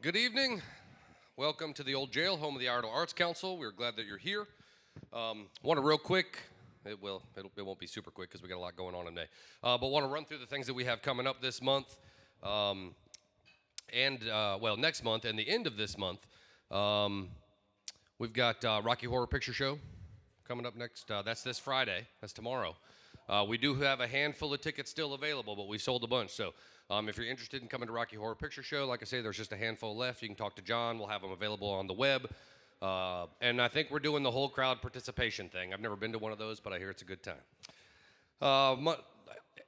Good evening. Welcome to the Old Jail, home of the Iredell Arts Council. We're glad that you're here. Want to real quick, it won't be super quick because we got a lot going on today, but want to run through the things that we have coming up this month, next month and the end of this month. We've got Rocky Horror Picture Show coming up next. That's this Friday. That's tomorrow. We do have a handful of tickets still available, but we sold a bunch. So if you're interested in coming to Rocky Horror Picture Show, like I say, there's just a handful left. You can talk to John. We'll have them available on the web. And I think we're doing the whole crowd participation thing. I've never been to one of those, but I hear it's a good time.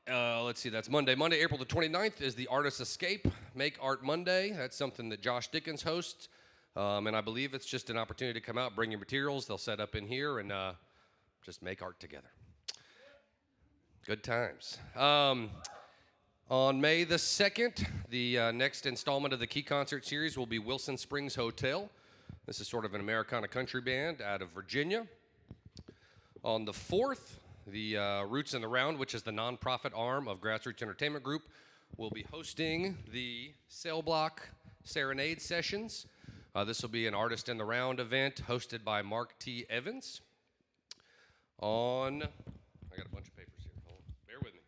Let's see, that's Monday. Monday, April the 29th is the Artist Escape Make Art Monday. That's something that Josh Dickens hosts. And I believe it's just an opportunity to come out, bring your materials. They'll set up in here and just make art together. Good times. On May the 2nd, the next installment of the Key Concert Series will be Wilson Springs Hotel. This is sort of an Americana country band out of Virginia. On the 4th, the Roots in the Round, which is the nonprofit arm of Grassroots Entertainment Group, will be hosting the Cell Block Serenade Sessions. This will be an Artist in the Round event hosted by Mark T. Evans. I got a bunch of papers here. Hold on. Bear with me.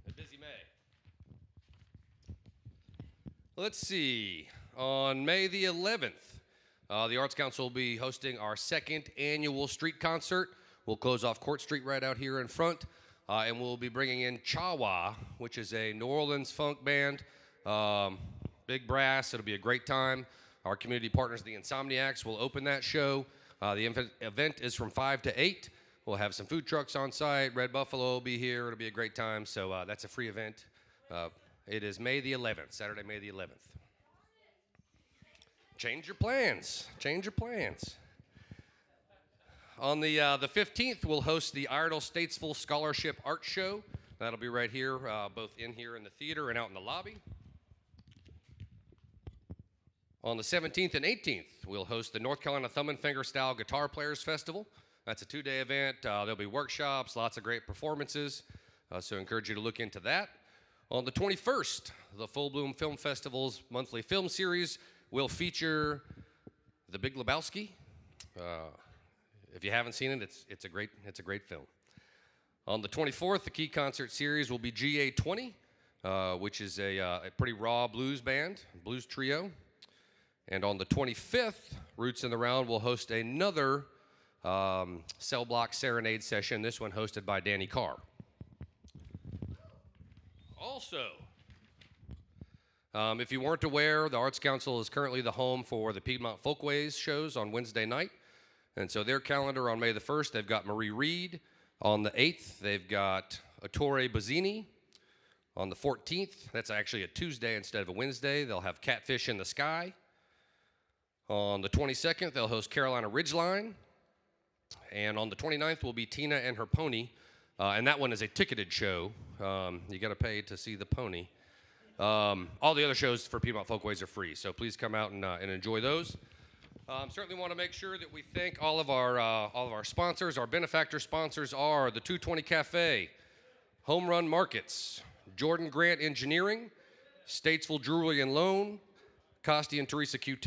A busy May. Let's see. On May the 11th, the Arts Council will be hosting our second annual street concert. We'll close off Court Street right out here in front, and we'll be bringing in Chawa, which is a New Orleans funk band. Big brass. It'll be a great time. Our community partners, the Insomniacs, will open that show. The event is from 5 to 8. We'll have some food trucks on site. Red Buffalo will be here. It'll be a great time. So that's a free event. It is May the 11th, Saturday, May the 11th. Change your plans. Change your plans. On the 15th, we'll host the Iredell Statesville Scholarship Art Show. That'll be right here, both in here in the theater and out in the lobby. On the 17th and 18th, we'll host the North Carolina Thumb and Finger Style Guitar Players Festival. That's a 2-day event. There'll be workshops, lots of great performances, so I encourage you to look into that. On the 21st, the Full Bloom Film Festival's monthly film series will feature The Big Lebowski. If you haven't seen it, it's a great film. On the 24th, the Key Concert Series will be GA20, which is a pretty raw blues band, blues trio. And on the 25th, Roots in the Round will host another Cell Block Serenade session, this one hosted by Danny Carr. Also, if you weren't aware, the Arts Council is currently the home for the Piedmont Folkways shows on Wednesday night. And so their calendar on May the 1st, they've got Marie Reed. On the 8th, they've got Ettore Bozzini. On the 14th, that's actually a Tuesday instead of a Wednesday, they'll have Catfish in the Sky. On the 22nd, they'll host Carolina Ridgeline. And on the 29th will be Tina and Her Pony. And that one is a ticketed show. You got to pay to see the pony. All the other shows for Piedmont Folkways are free, so please come out and enjoy those. Certainly want to make sure that we thank all of our sponsors. Our benefactor sponsors are the 220 Cafe, Home Run Markets, Jordan Grant Engineering, Statesville Jewelry and Loan, Costi and Teresa Cute,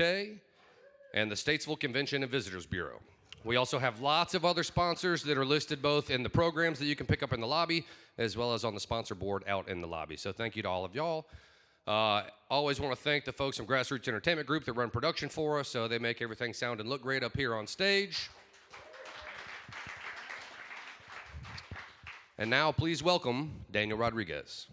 and the Statesville Convention and Visitors Bureau. We also have lots of other sponsors that are listed both in the programs that you can pick up in the lobby as well as on the sponsor board out in the lobby. So thank you to all of y'all. Always want to thank the folks from Grassroots Entertainment Group that run production for us, so they make everything sound and look great up here on stage. And now please welcome Daniel Rodriguez.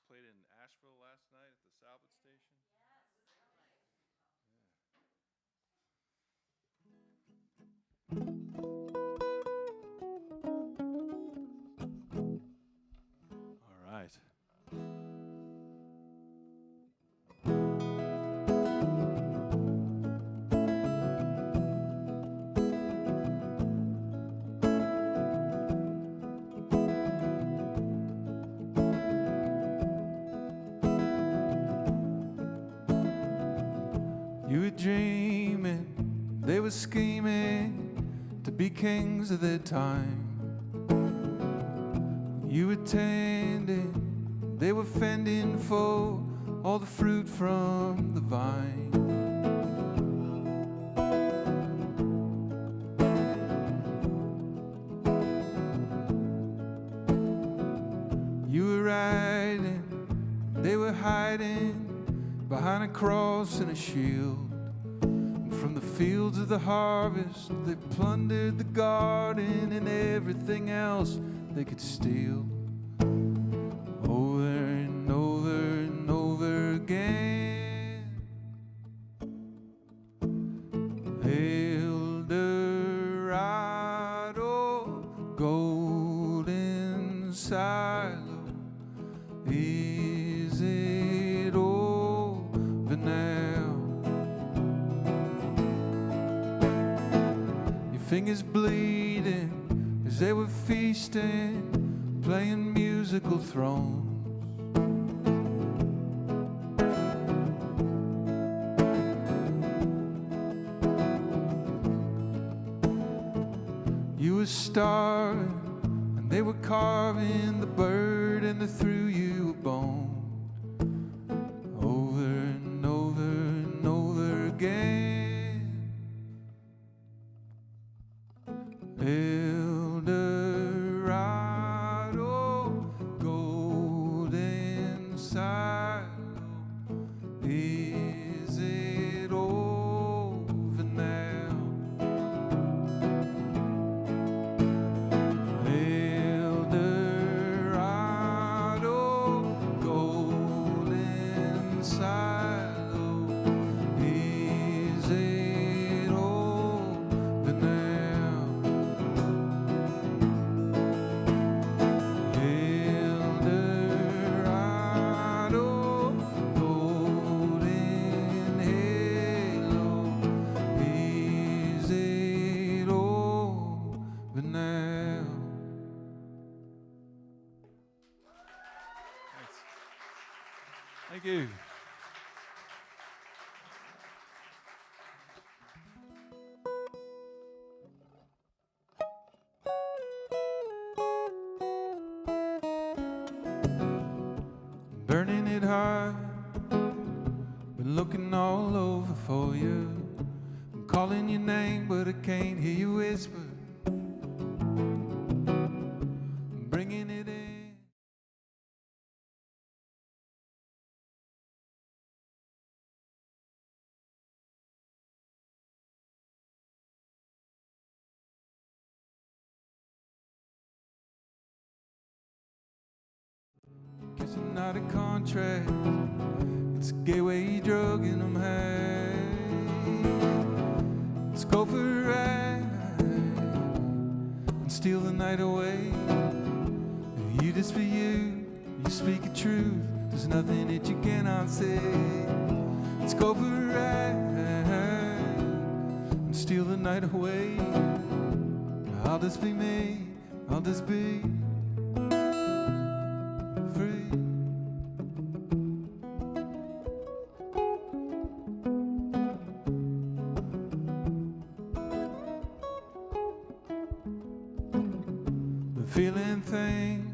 Played in Asheville last night at the Salvage Station. All right. were scheming to be kings of their time. You were tending, they were fending for all the fruit from the vine. You were riding, they were hiding behind a cross and a shield. And from the fields of the harvest, they plundered the garden and everything else they could steal. Over and over and over again. El Dorado, golden silo, is it over now? Your fingers bleeding as they were feasting, playing musical thrones. You were starving, and they were carving the bird, and they threw you a bone. Over and over and over again. El Dorado, golden silo, is it over now? El Dorado, golden silo, is it over now? El Dorado, golden halo, is it over now? Thanks. Thank you. Burning it hard, been looking all over for you. I'm calling your name, but I can't hear you whisper. I'm bringing it in. Guess it's not a contract, it's a gateway drug in them hand. Let's go for a ride and steal the night away. You just for you, you speak the truth. There's nothing that you cannot say. Let's go for a ride and steal the night away. I'll just be me, I'll just be free. Been feeling things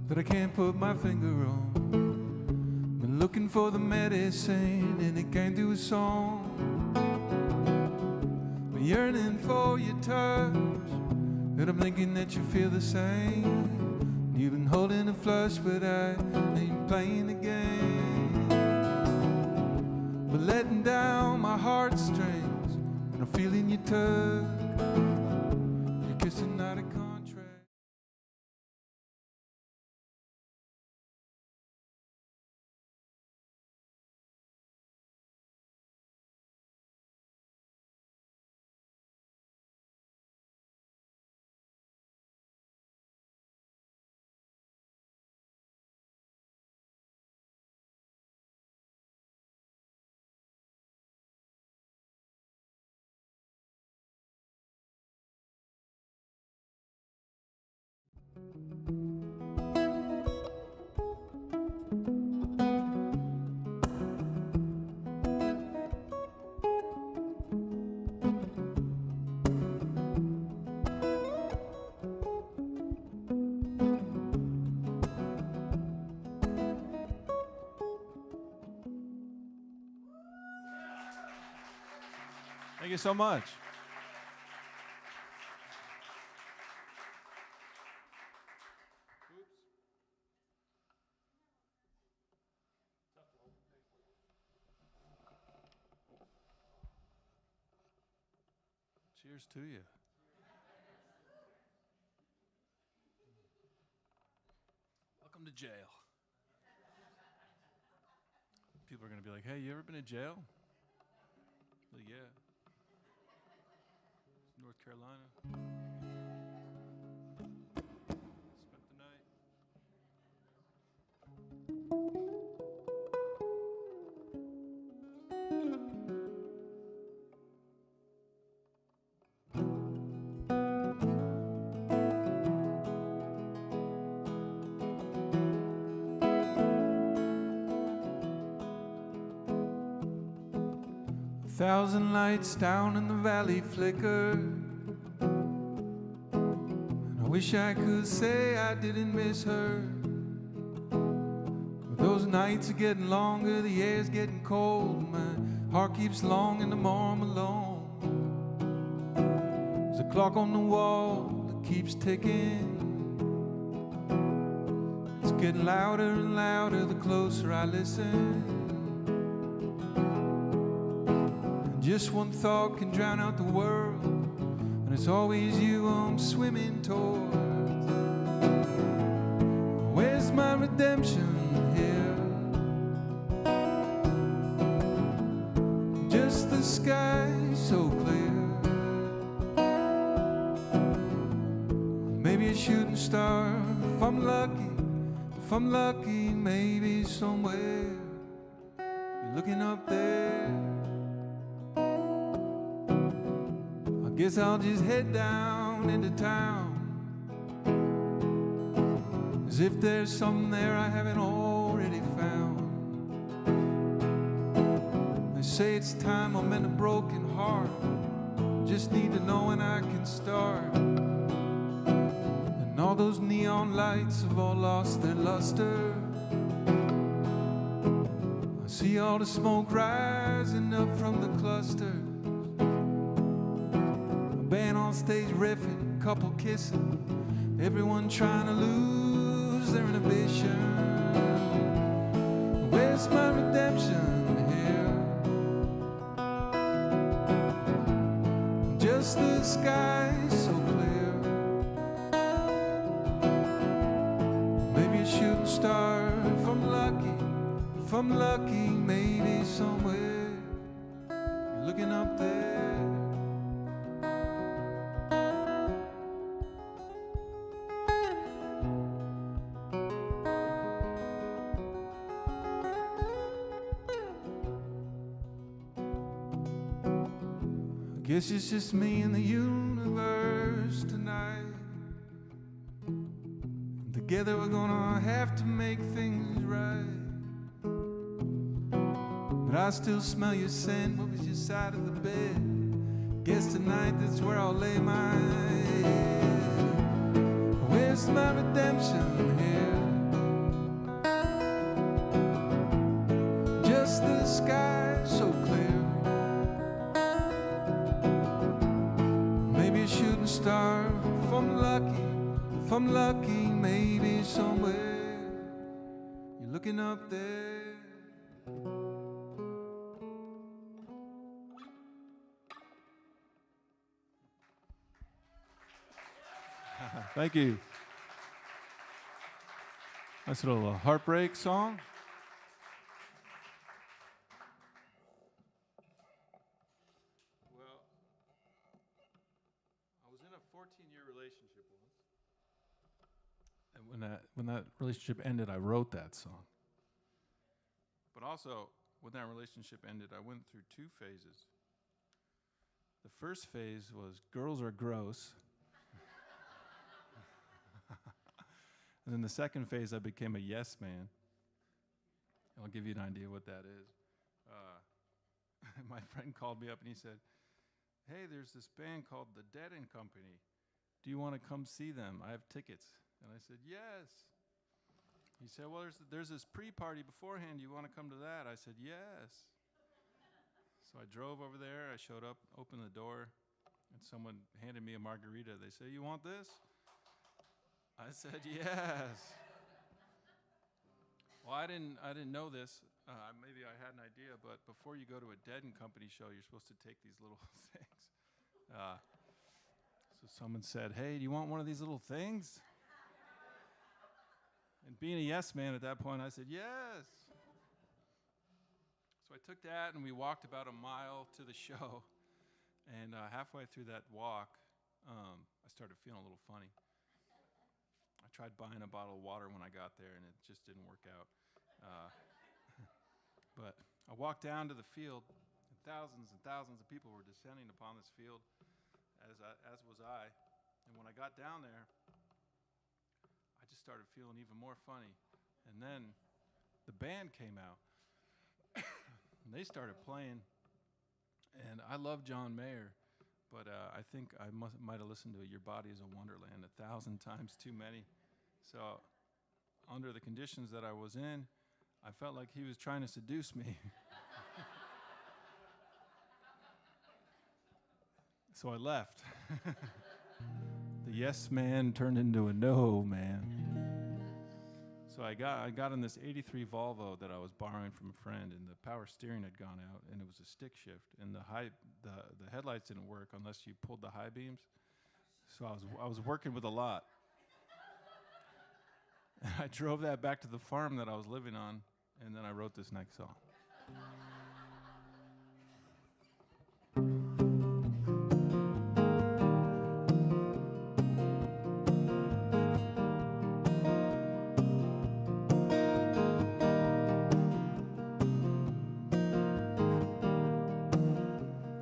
that I can't put my finger on. Been looking for the medicine and it came through a song. Been yearning for your touch, and I'm thinking that you feel the same. You've been holding a flush, but I ain't playing the game. But letting down my heartstrings, and I'm feeling your tug. You're kissing out a contract. you so much. Cheers to you. Welcome to jail. People are going to be like, hey, you ever been to jail? Like, yeah. North Carolina. Spent the night. 1,000 lights down in the valley flicker, and I wish I could say I didn't miss her. But those nights are getting longer, the air's getting cold, my heart keeps longing to more I'm alone. There's a clock on the wall that keeps ticking. It's getting louder and louder the closer I listen. Just one thought can drown out the world, and it's always you I'm swimming towards. Where's my redemption here? Just the sky so clear. Maybe a shooting star if I'm lucky. If I'm lucky, maybe somewhere you're looking up there. Guess I'll just head down into town, as if there's something there I haven't already found. They say it's time I mend a broken heart, just need to know when I can start. And all those neon lights have all lost their luster. I see all the smoke rising up from the clusters. Band on stage riffing, couple kissing, everyone trying to lose their inhibition. Where's my redemption here? Just the sky so clear. Maybe a shooting star if I'm lucky. If I'm lucky, maybe somewhere you're looking up there. Guess it's just me and the universe tonight. And together we're gonna have to make things right. But I still smell your scent. What was your side of the bed? Guess tonight that's where I'll lay my head. Where's my redemption here? Just the sky so clear. Shooting star, if I'm lucky, maybe somewhere you're looking up there. Thank you. Nice little heartbreak song. I was in a 14-year relationship once. And when that relationship ended, I wrote that song. But also, when that relationship ended, I went through two phases. The first phase was girls are gross. And then the second phase, I became a yes man. I'll give you an idea what that is. My friend called me up and he said, hey, there's this band called the Dead and Company. Do you want to come see them? I have tickets. And I said, yes. He said, well, there's this pre-party beforehand. You want to come to that? I said, yes. So I drove over there. I showed up, opened the door, and someone handed me a margarita. They said, "You want this?" I said, "Yes." Well, I didn't know this. Maybe I had an idea, but before you go to a Dead and Company show, you're supposed to take these little things. So someone said, "Hey, do you want one of these little things?" And being a yes man at that point, I said, "Yes." So I took that, and we walked about a mile to the show. And halfway through that walk, I started feeling a little funny. I tried buying a bottle of water when I got there, and it just didn't work out. But I walked down to the field, and thousands of people were descending upon this field, as was I. And when I got down there, I just started feeling even more funny. And then the band came out, and they started playing. And I love John Mayer, but I think I might have listened to Your Body is a Wonderland 1,000 times too many. So under the conditions that I was in, I felt like he was trying to seduce me. So I left. The yes man turned into a no man. So I got in this 83 Volvo that I was borrowing from a friend, and the power steering had gone out, and it was a stick shift, and the headlights didn't work unless you pulled the high beams. So I was working with a lot. And I drove that back to the farm that I was living on, and then I wrote this next song.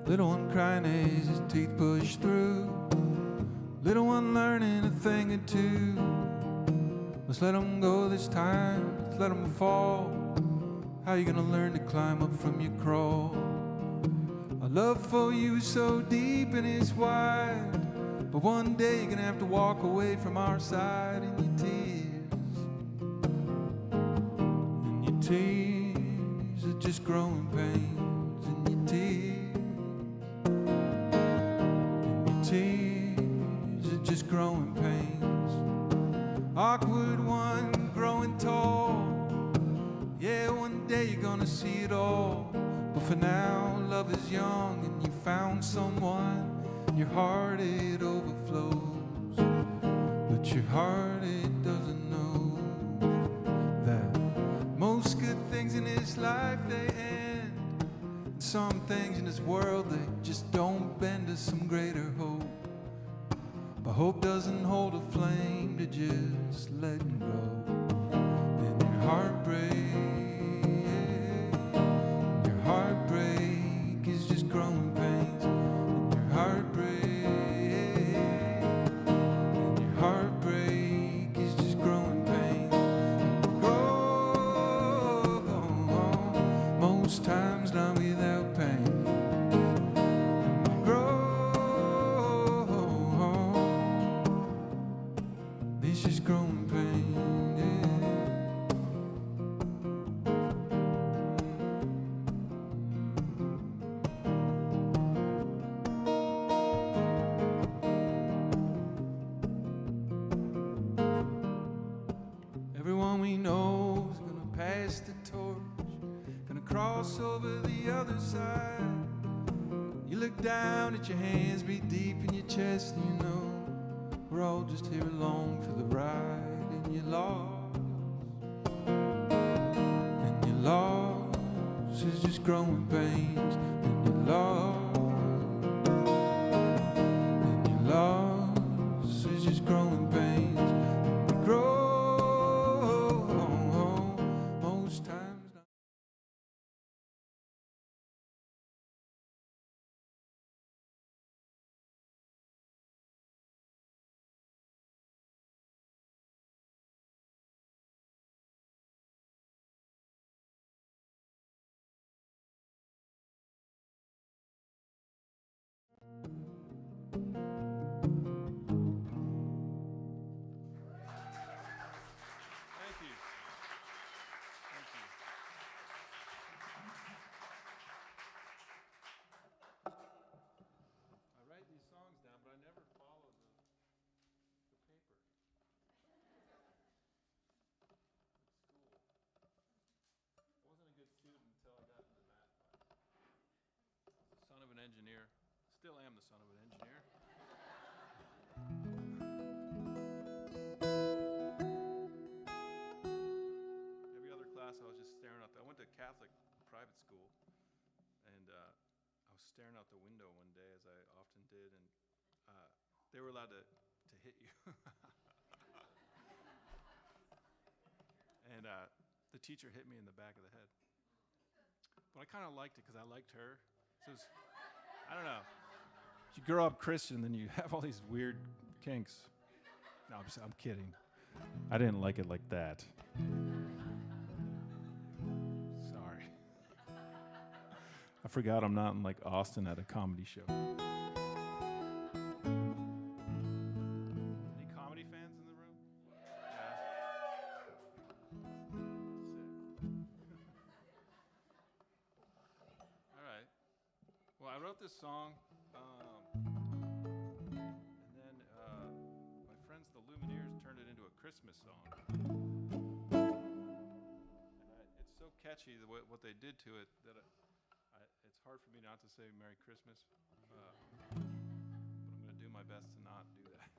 Little one crying as his teeth push through. Little one learning a thing or two. Let's let him go this time, let's let him fall. How you gonna learn to climb up from your crawl? Our love for you is so deep and it's wide, but one day you're gonna have to walk away from our side. And your tears are just growing pains. And your tears are just growing pains. Awkward one growing tall. Yeah, one day you're gonna see it all. But for now, love is young and you found someone. Your heart, it overflows. But your heart, it doesn't know that most good things in this life, they end. And some things in this world, they just don't bend to some greater hope. But hope doesn't hold a flame to just letting go. And your heartbreak is just growing pains. And your heartbreak is just growing pains. And grow most times not without pain. And grow it's just growing pain. Everyone we know is gonna pass the torch, gonna cross over the other side. You look down at your hands, beat deep in your chest, and you know we're all just here along for the ride. And you're lost, and your loss is just growing pains. And you're lost, and your loss is just growing pains. And you grow most times. engineer. Still am the son of an engineer. Every other class, I was just staring out. I went to a Catholic private school, and I was staring out the window one day, as I often did, and they were allowed to hit you. And the teacher hit me in the back of the head. But I kind of liked it because I liked her. So it was, I don't know. You grow up Christian, then you have all these weird kinks. No, I'm kidding. I didn't like it like that. Sorry. I forgot I'm not in like Austin at a comedy show. Any comedy fans in the room? Yeah. Sick. All right. Well, I wrote this song, and then my friends, the Lumineers, turned it into a Christmas song. And it's so catchy what they did to it that it's hard for me not to say Merry Christmas. But I'm going to do my best to not do that.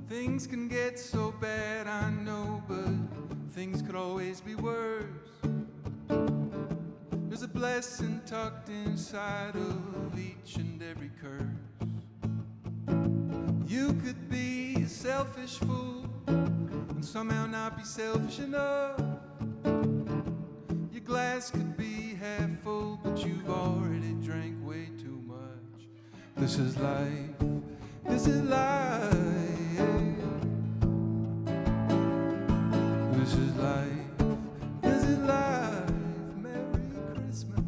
Things can get so bad, I know, but things could always be worse. There's a blessing tucked inside of each and every curse. You could be a selfish fool and somehow not be selfish enough. Your glass could be half full, but you've already drank way too much. This is life. This is life. This is life. This is life. Merry Christmas.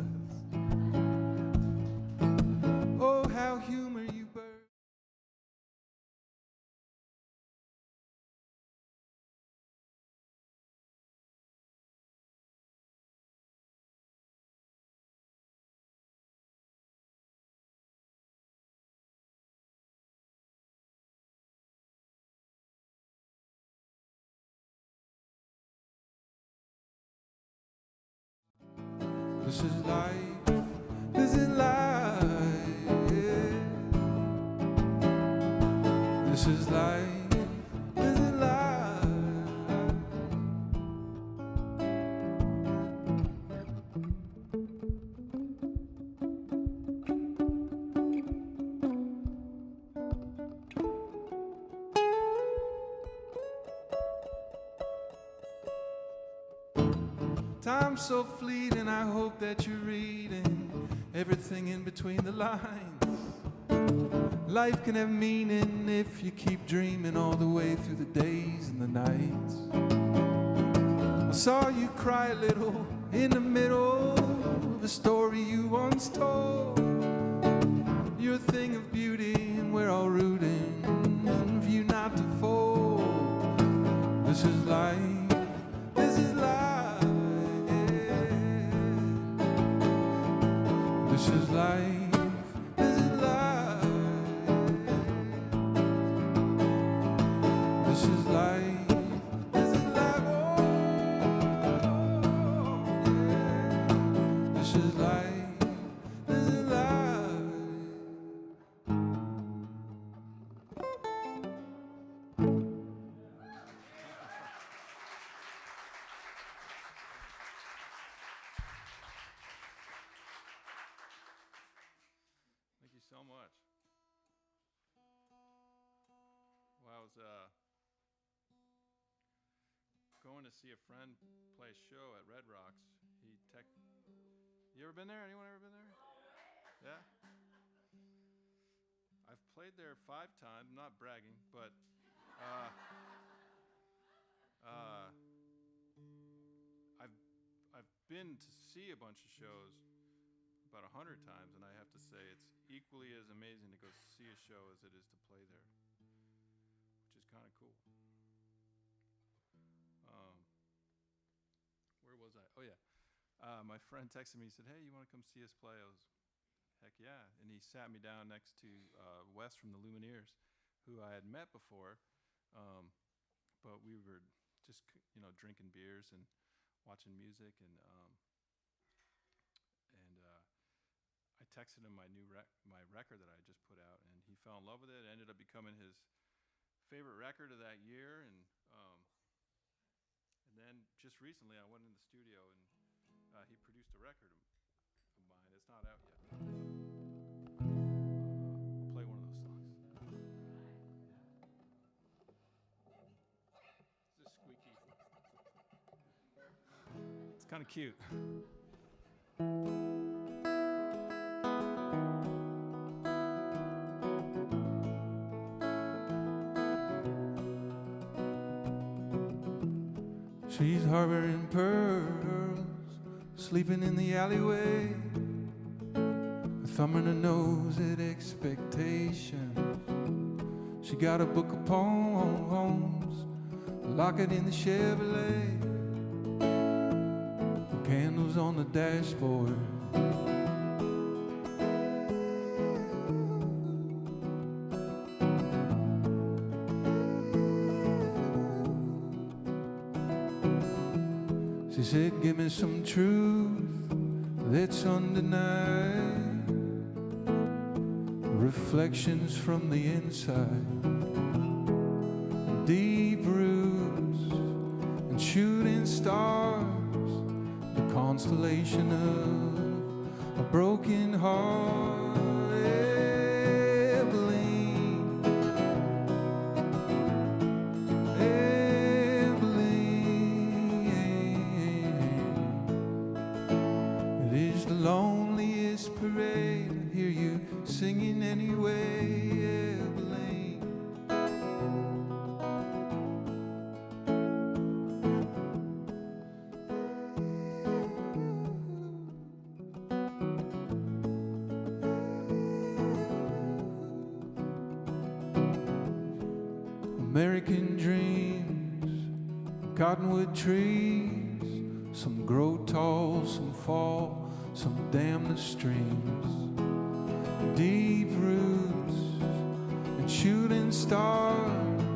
Oh, how humor you burn. This is life. This is life. Yeah. This is life. This is life. Time's so fleeting, I hope that you're reading everything in between the lines. Life can have meaning if you keep dreaming all the way through the days and the nights. I saw you cry a little in the middle of a story you once told. You're a thing of beauty and we're all rooting for you not to fold. This is life. This is life. This is life, this is life. This is life, this is life. Oh, yeah. This is life, this is life. Thank you so much. Well, I was going to see a friend play a show at Red Rocks. You ever been there? Anyone ever been there? Yeah? I've played there 5 times. I'm not bragging, but I've been to see a bunch of shows about 100 times, and I have to say it's equally as amazing to go see a show as it is to play there, which is kind of cool. Where was I? Oh yeah, my friend texted me. He said, "Hey, you want to come see us play?" I was heck yeah. And he sat me down next to Wes from the Lumineers, who I had met before, but we were just drinking beers and watching music, and I texted him my my record that I just put out, and he fell in love with it. It ended up becoming his favorite record of that year, and then just recently I went in the studio and he produced a record of mine. It's not out yet. I'll play one of those songs. This is squeaky. It's kind of cute. She's harboring pearls, sleeping in the alleyway, a thumb in her nose at expectations. She got a book of poems, lock it in the Chevrolet, the candles on the dashboard. She said, give me some truth that's undenied, reflections from the inside, deep roots and shooting stars, the constellation of a broken heart. Loneliest parade, I hear you singing anyway, Evelyn. American dreams, cottonwood trees, some grow tall, some fall, some dam the streams, deep roots and shooting stars,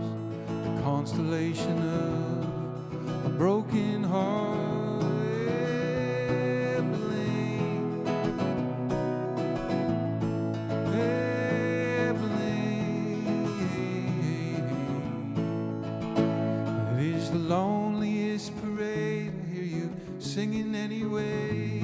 the constellation of a broken heart. Abilene, Abilene, it is the loneliest parade, I hear you singing anyway.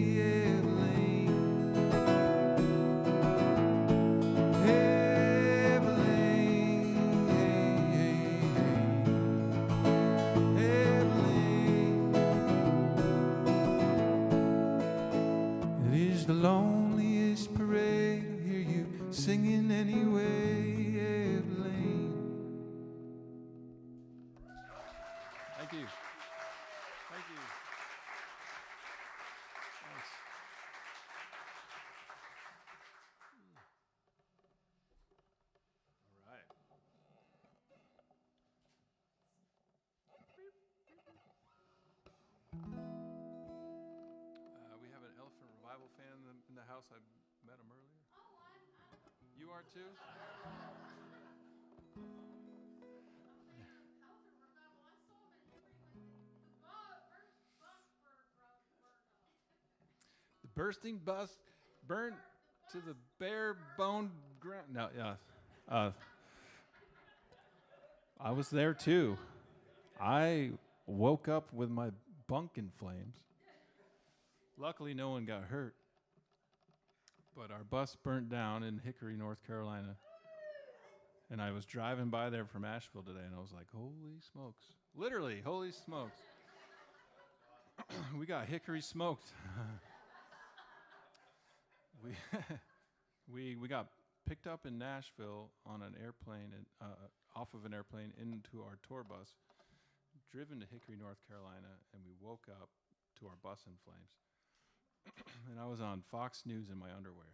The loneliest parade, I hear you singing anyway, Evelyn. Thank you. Thank you. Thanks. All right. We have an Elephant Revival fan in the house. I met him earlier. You are too? The bursting bus burned to the bare bone ground. No, yeah. I was there too. I woke up with my bunk in flames. Luckily, no one got hurt. But our bus burnt down in Hickory, North Carolina. And I was driving by there from Asheville today, and I was like, holy smokes. Literally, holy smokes. We got Hickory smoked. we got picked up in Nashville on an airplane, and off of an airplane into our tour bus, driven to Hickory, North Carolina, and we woke up to our bus in flames. And I was on Fox News in my underwear.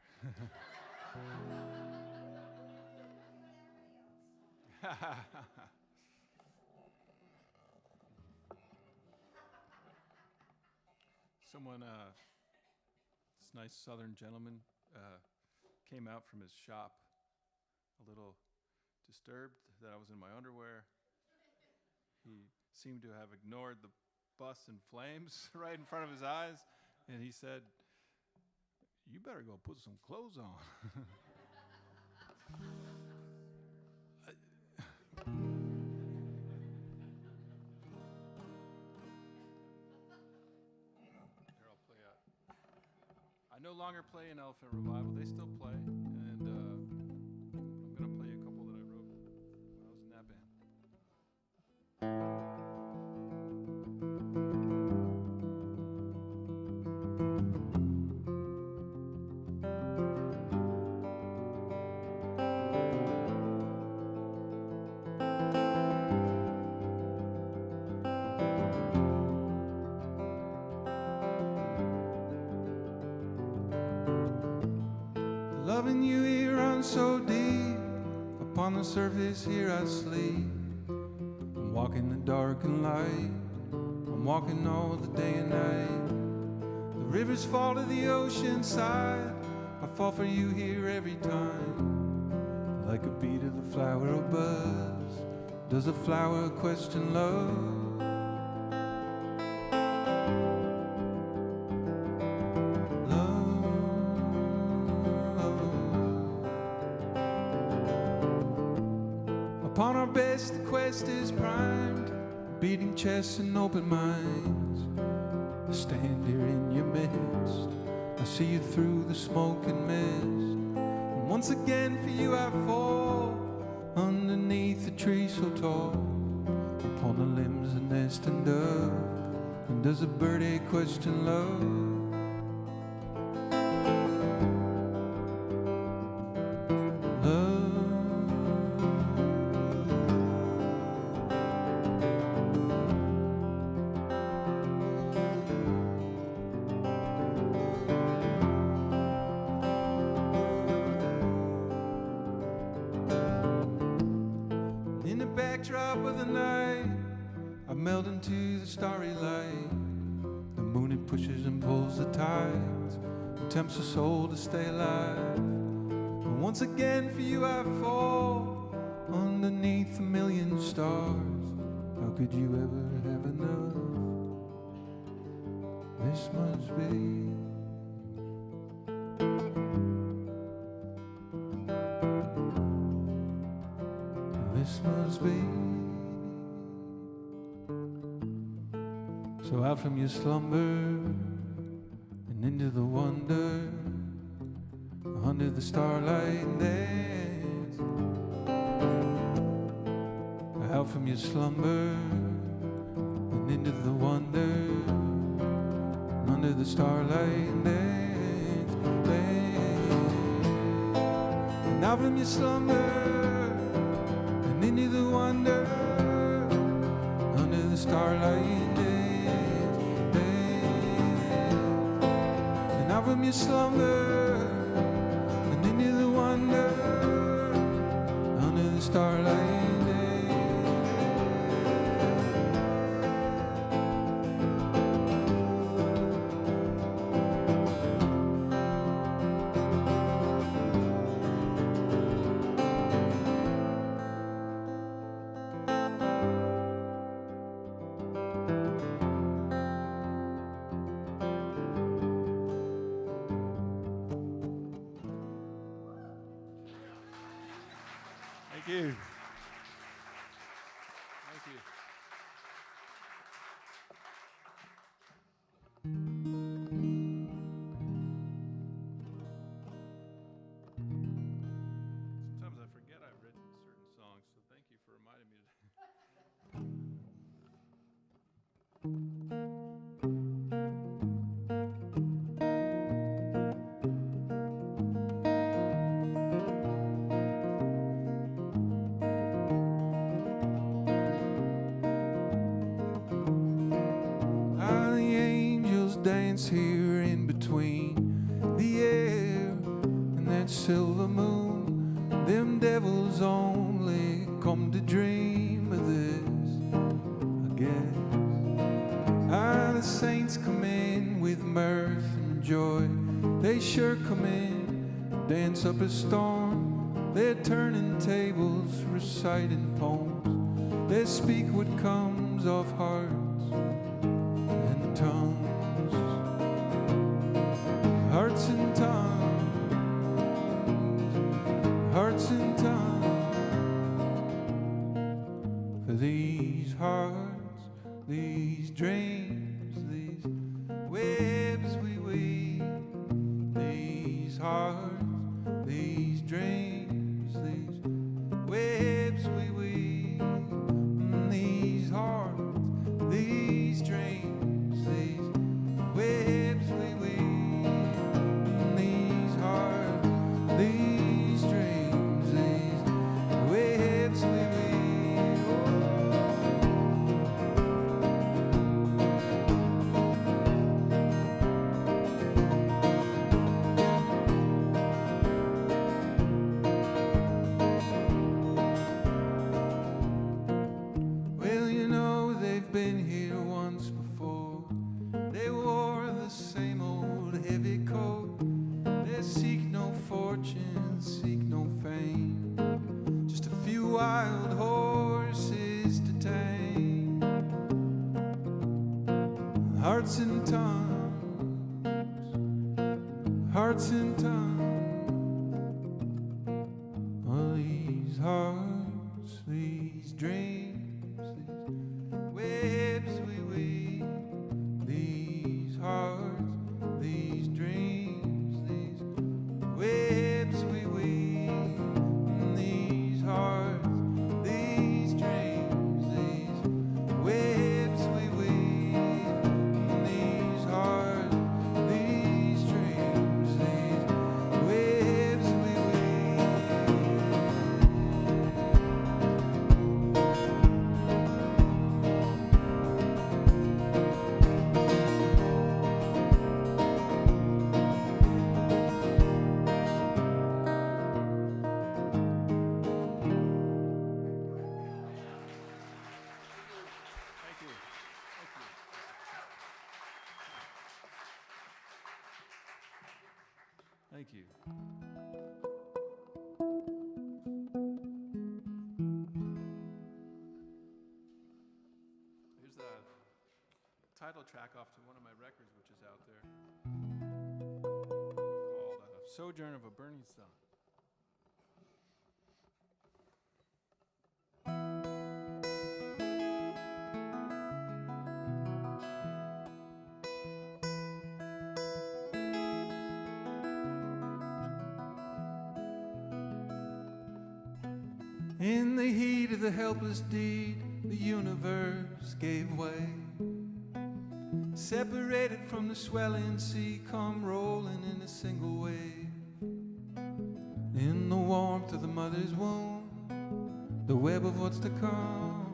Someone, this nice southern gentleman, came out from his shop a little disturbed that I was in my underwear. He seemed to have ignored the bus in flames right in front of his eyes, and he said, "You better go put some clothes on." Here, I'll play out. I no longer play in Elephant Revival. They still play, and I'm going to play you a couple that I wrote when I was in that band. Loving you here runs so deep. Upon the surface here I sleep. I'm walking the dark and light. I'm walking all the day and night. The rivers fall to the ocean side. I fall for you here every time. Like a bee to the flower a buzz. Does a flower question love? Upon our best, the quest is primed, beating chests and open minds. I stand here in your midst, I see you through the smoke and mist. And once again for you I fall, underneath a tree so tall. Upon the limbs a nest and dove, and does a birdie question love? Backdrop of the night, I melt into the starry light. The moon it pushes and pulls the tides, and tempts the soul to stay alive. And once again for you I fall, underneath a million stars. How could you ever have enough? This must be. This must be. So out from your slumber and into the wonder, under the starlight dance. Out from your slumber and into the wonder, under the starlight dance, dance. And out from your slumber into the wonder, under the starlight dance, dance. And out from your slumber, and into the wonder, under the starlight dance. Thank you. Thank you. Sometimes I forget I've written certain songs, so thank you for reminding me dance here in between the air and that silver moon. Them devils only come to dream of this, I guess. The saints come in with mirth and joy. They sure come in dance up a storm. They're turning tables, reciting poems. They speak what comes off hearts and tongues. Hearts and tongues, hearts and tongues. For these hearts, these dreams, these webs we weave. These hearts, these dreams, these webs we weave. These hearts, these dreams, these webs we weave. These hearts, these dreams, these webs we weave. Well, you know they've been here once before. They wore the same old heavy coat. They seek no fortune, seek no fame, just a few wild horses to tame. Hearts and tongues, hearts and tongues. All these hearts, these dreams, these webs we weave. These hearts, these dreams, these webs we weave. These hearts, these dreams, these webs we weave. These hearts, these dreams, these webs we weave. Thank you. Thank you. Here's the title track off to one of my records, which is out there, called Sojourn of a Burning Sun. In the heat of the helpless deed, the universe gave way. Separated from the swelling sea, come rolling in a single wave. In the warmth of the mother's womb, the web of what's to come.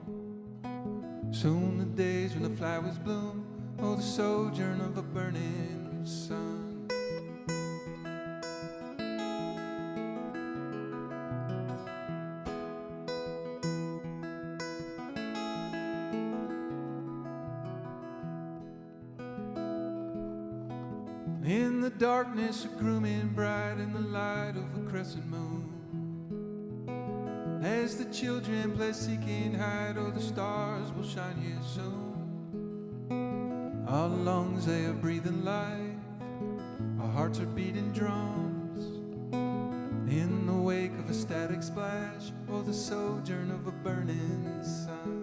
Soon the days when the flowers bloom, oh, the sojourn of a burning sun. In the darkness, a grooming bride in the light of a crescent moon. As the children play seeking hide, oh, the stars will shine here soon. Our lungs, they are breathing life, our hearts are beating drums. In the wake of a static splash, oh, the sojourn of a burning sun.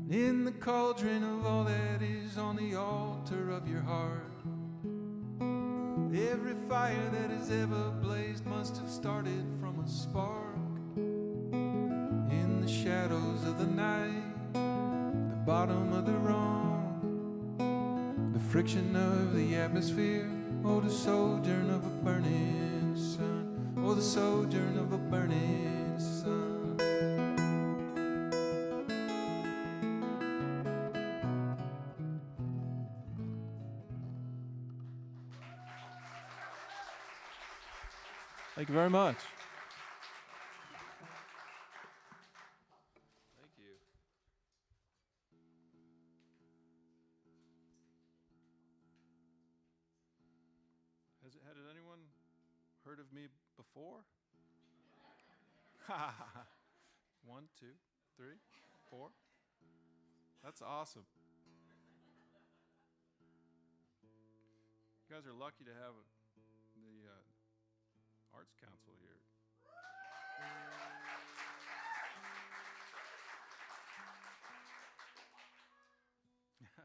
In the cauldron of all that is on the altar of your heart, every fire that has ever blazed must have started from a spark. In the shadows of the night, the bottom of the wrong, the friction of the atmosphere, oh, the sojourn of a burning sun, oh, the sojourn of a burning sun. Thank you very much. Thank you. Had anyone heard of me before? 1, 2, 3, 4. That's awesome. You guys are lucky to have the Arts Council here. I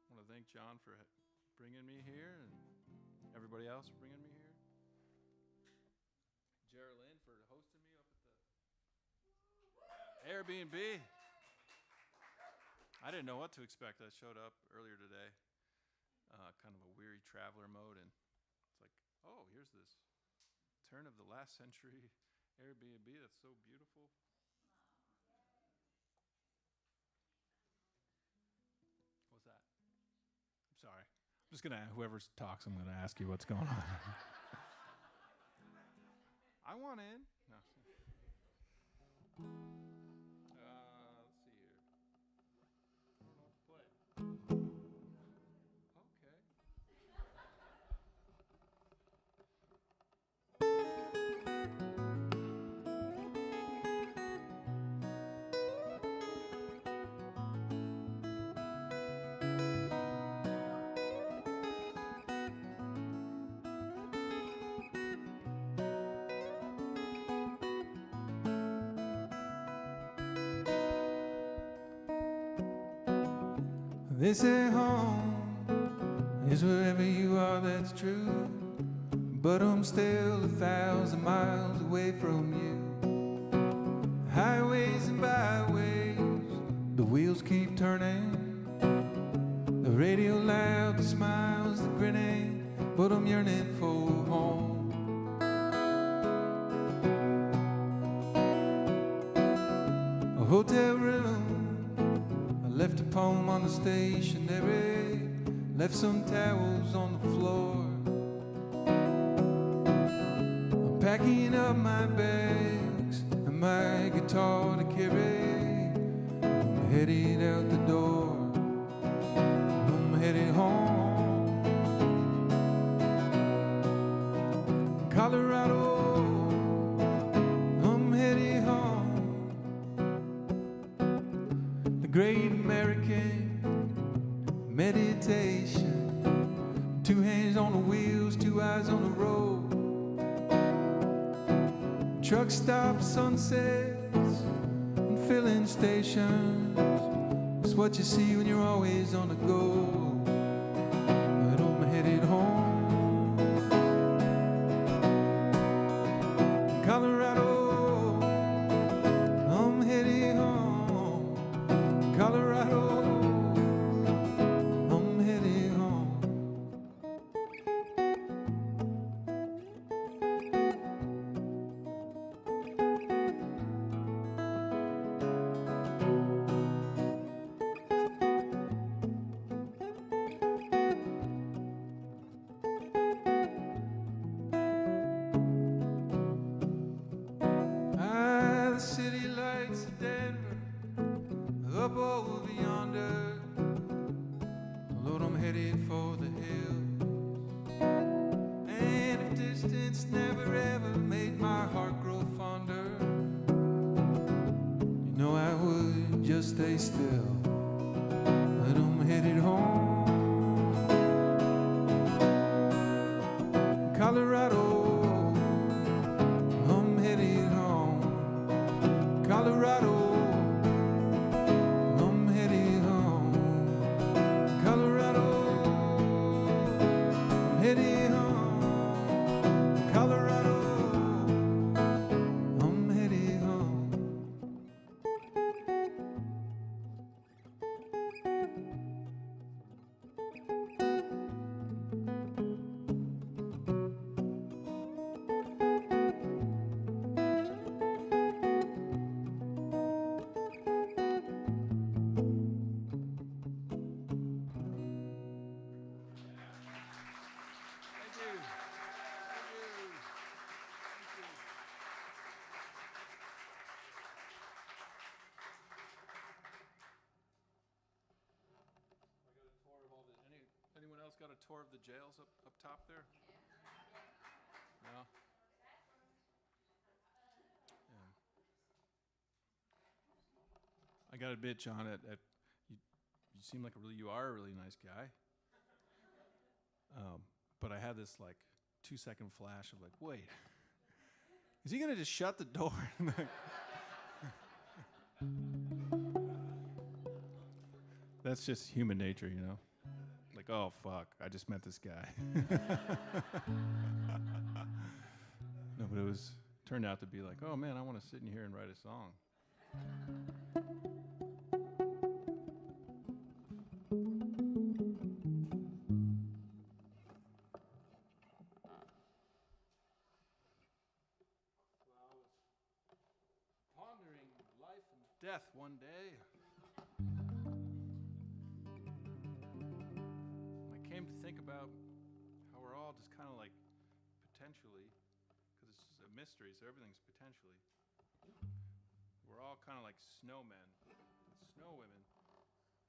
want to thank John for bringing me here and everybody else for bringing me here. Geraldine for hosting me up at the Airbnb. I didn't know what to expect. I showed up earlier today, kind of a weary traveler mode, and it's like, oh, here's this turn of the last century Airbnb that's so beautiful. What's that? I'm sorry. I'm just gonna, whoever talks, I'm gonna ask you what's going on. I want in. No. Let's see here. I don't know what to play. They say home is wherever you are, that's true. But I'm still 1,000 miles away from you. Highways and byways, the wheels keep turning. The radio loud, the smiles, the grinning. But I'm yearning for home. A hotel room, left a poem on the stationery, left some towels on the floor. I'm packing up my bags and my guitar to carry. I'm headed out the door. I'm headed home. Colorado, I'm headed home. The great American meditation. 2 hands on the wheels, 2 eyes on the road. Truck stops, sunsets, and filling stations. It's what you see when you're always on the go. But I'm headed home. Colorado, I'm headed home. Colorado, I'm headed home. The city lights of Denver, up over yonder. Lord, I'm headed for the hills. And if distance never ever made my heart grow fonder, you know I would just stay still. But I'm headed home. Colorado, I'm headed home. Colorado, I'm headed home. Colorado, I'm headed home. Colorado, I'm headed home. else got a tour of the jails up top there? No? Yeah. I got to admit, John, you seem like you are a really nice guy. But I had this like 2-second flash of like, wait, is he gonna just shut the door? That's just human nature, you know? Like, oh fuck, I just met this guy. No, but it turned out to be like, oh man, I want to sit in here and write a song. Pondering life and death one day. I came to think about how we're all just kind of like potentially, because it's just a mystery, so everything's potentially. We're all kind of like snowmen and snow women,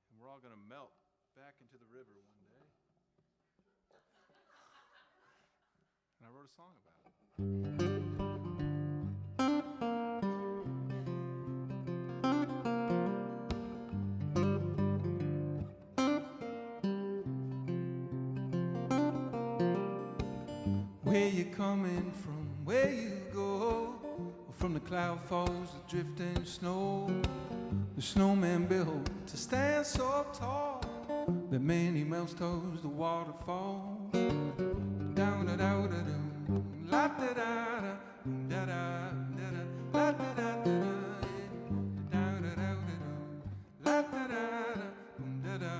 and we're all going to melt back into the river one day. And I wrote a song about it. Where you coming from, where you go, from the cloud falls, the drifting snow, the snowman built to stand so tall that many melts towards the waterfall. Down da da da da, la da da da, da da da da, la da da da da, down da da da da, la da da da, da da da,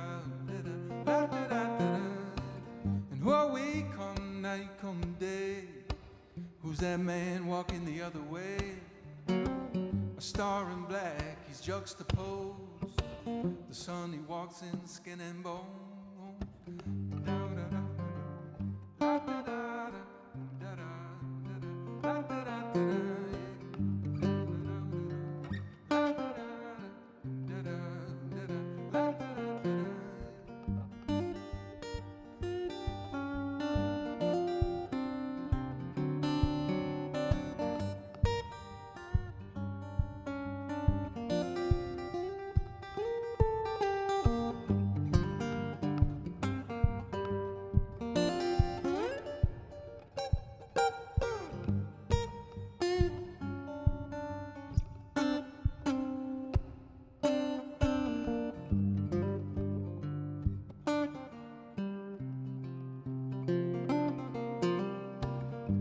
la da da da. And while we come night, come day, who's that man walking the other way? A star in black, he's juxtaposed. The sun, he walks in skin and bone. Down da da da, la da da da, da da da, la da da da, la da da da, la da da da.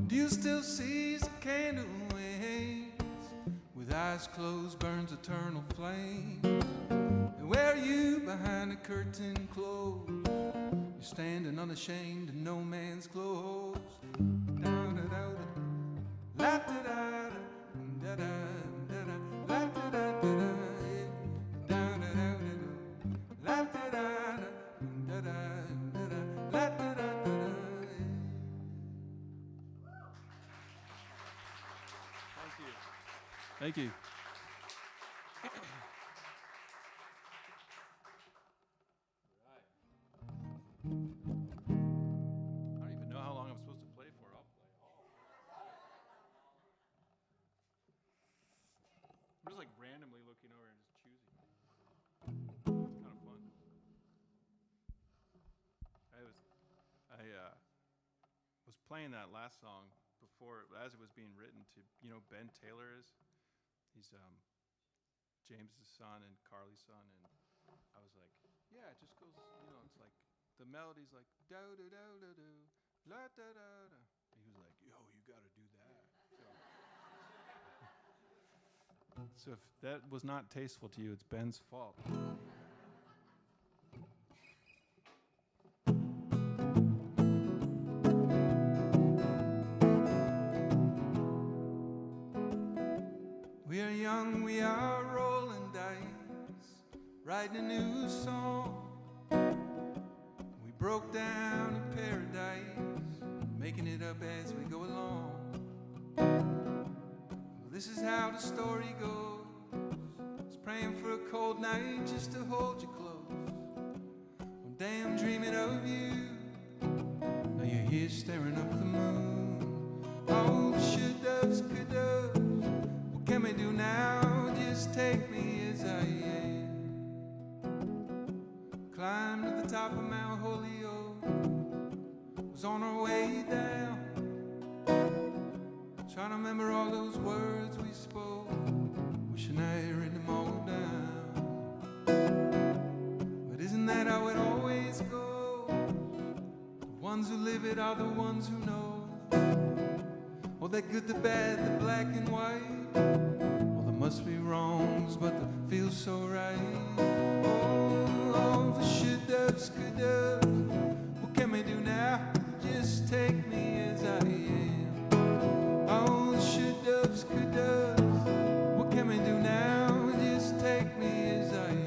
Do you still seize the candle waves? With eyes closed burns eternal flame. And where are you behind the curtain closed? You're standing unashamed in no man's clothes. Down da da da, la da da da, da da da, la da da da, down da da da, la da da da, da da, la da da da. Thank you. I don't even know how long I'm supposed to play for. I'll play all. I'm just like randomly looking over and just choosing. It's kind of fun. I was playing that last song before, as it was being written, to, you know, Ben Taylor is. He's James's son and Carly's son, and I was like, yeah, it just goes, you know, it's like the melody's like do do do do do, la da da da. And he was like, yo, you got to do that. So if that was not tasteful to you, it's Ben's fault. We are young, we are rolling dice, writing a new song. We broke down in paradise, making it up as we go along. Well, this is how the story goes. It's praying for a cold night just to hold you close. One day I'm dreaming of you, here staring up the moon. Oh, should doves, could doves, what can we do now? Just take me as I am. Climbed to the top of Mount Holyoke, was on our way down, trying to remember all those words we spoke, wishing I had written them all down. But isn't that how it always goes? The ones who live it are the ones who know. Oh, the good, the bad, the black and white. Oh, there must be wrongs, but they feel so right. Oh, the should doves, could doves, what can we do now? Just take me as I am. Oh, the should doves, could doves, what can we do now? Just take me as I am.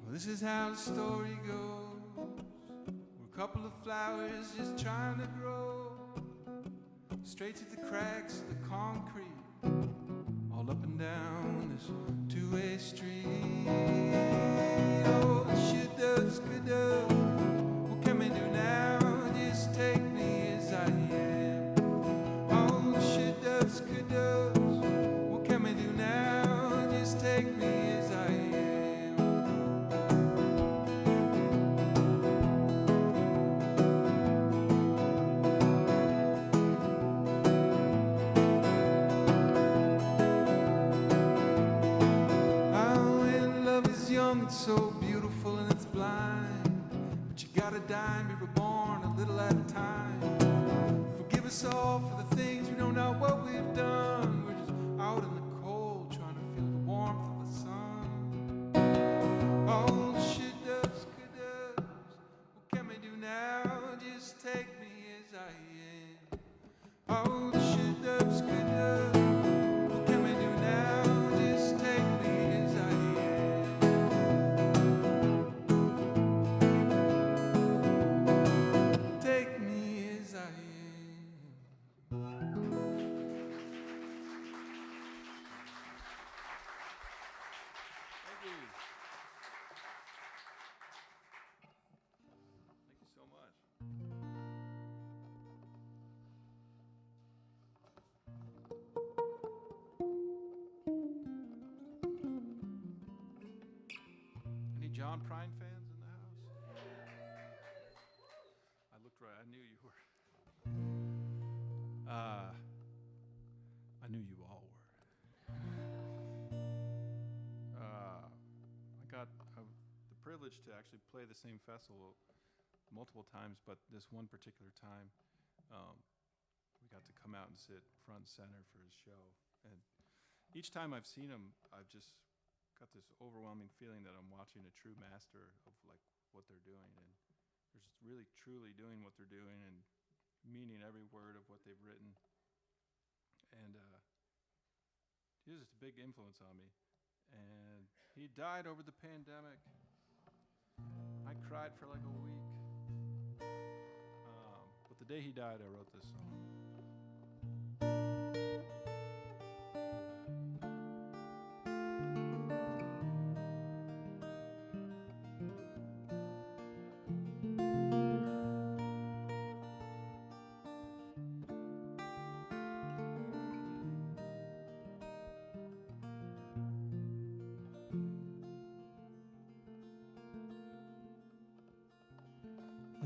Well, this is how the story goes. We're a couple of flowers just trying to grow straight to the cracks of the concrete, all up and down this two-way street. Oh, should doves, could doves, what can we do now? Just take me as I am. Oh, should doves, could doves, what can we do now? Just take me as I am. It's so beautiful and it's blind, but you gotta die and be reborn a little at a time. Forgive us all for the things we don't know what we've done. We're just out in the cold trying to feel the warmth of the sun. Oh, the should doves, could doves, what can we do now? Just take me as I am. Oh, the should doves, could doves, what can we do now? Just take me as I am. Take me as I am. Thank you. Thank you so much. Any John Prine fans in the house? I looked right. I knew you were. I knew you all were. I got the privilege to actually play the same festival multiple times, but this one particular time, we got to come out and sit front and center for his show. And each time I've seen him, I've just got this overwhelming feeling that I'm watching a true master of like what they're doing, and they're just really truly doing what they're doing and meaning every word of what they've written. And he was just a big influence on me. And he died over the pandemic. I cried for like a week. But the day he died, I wrote this song.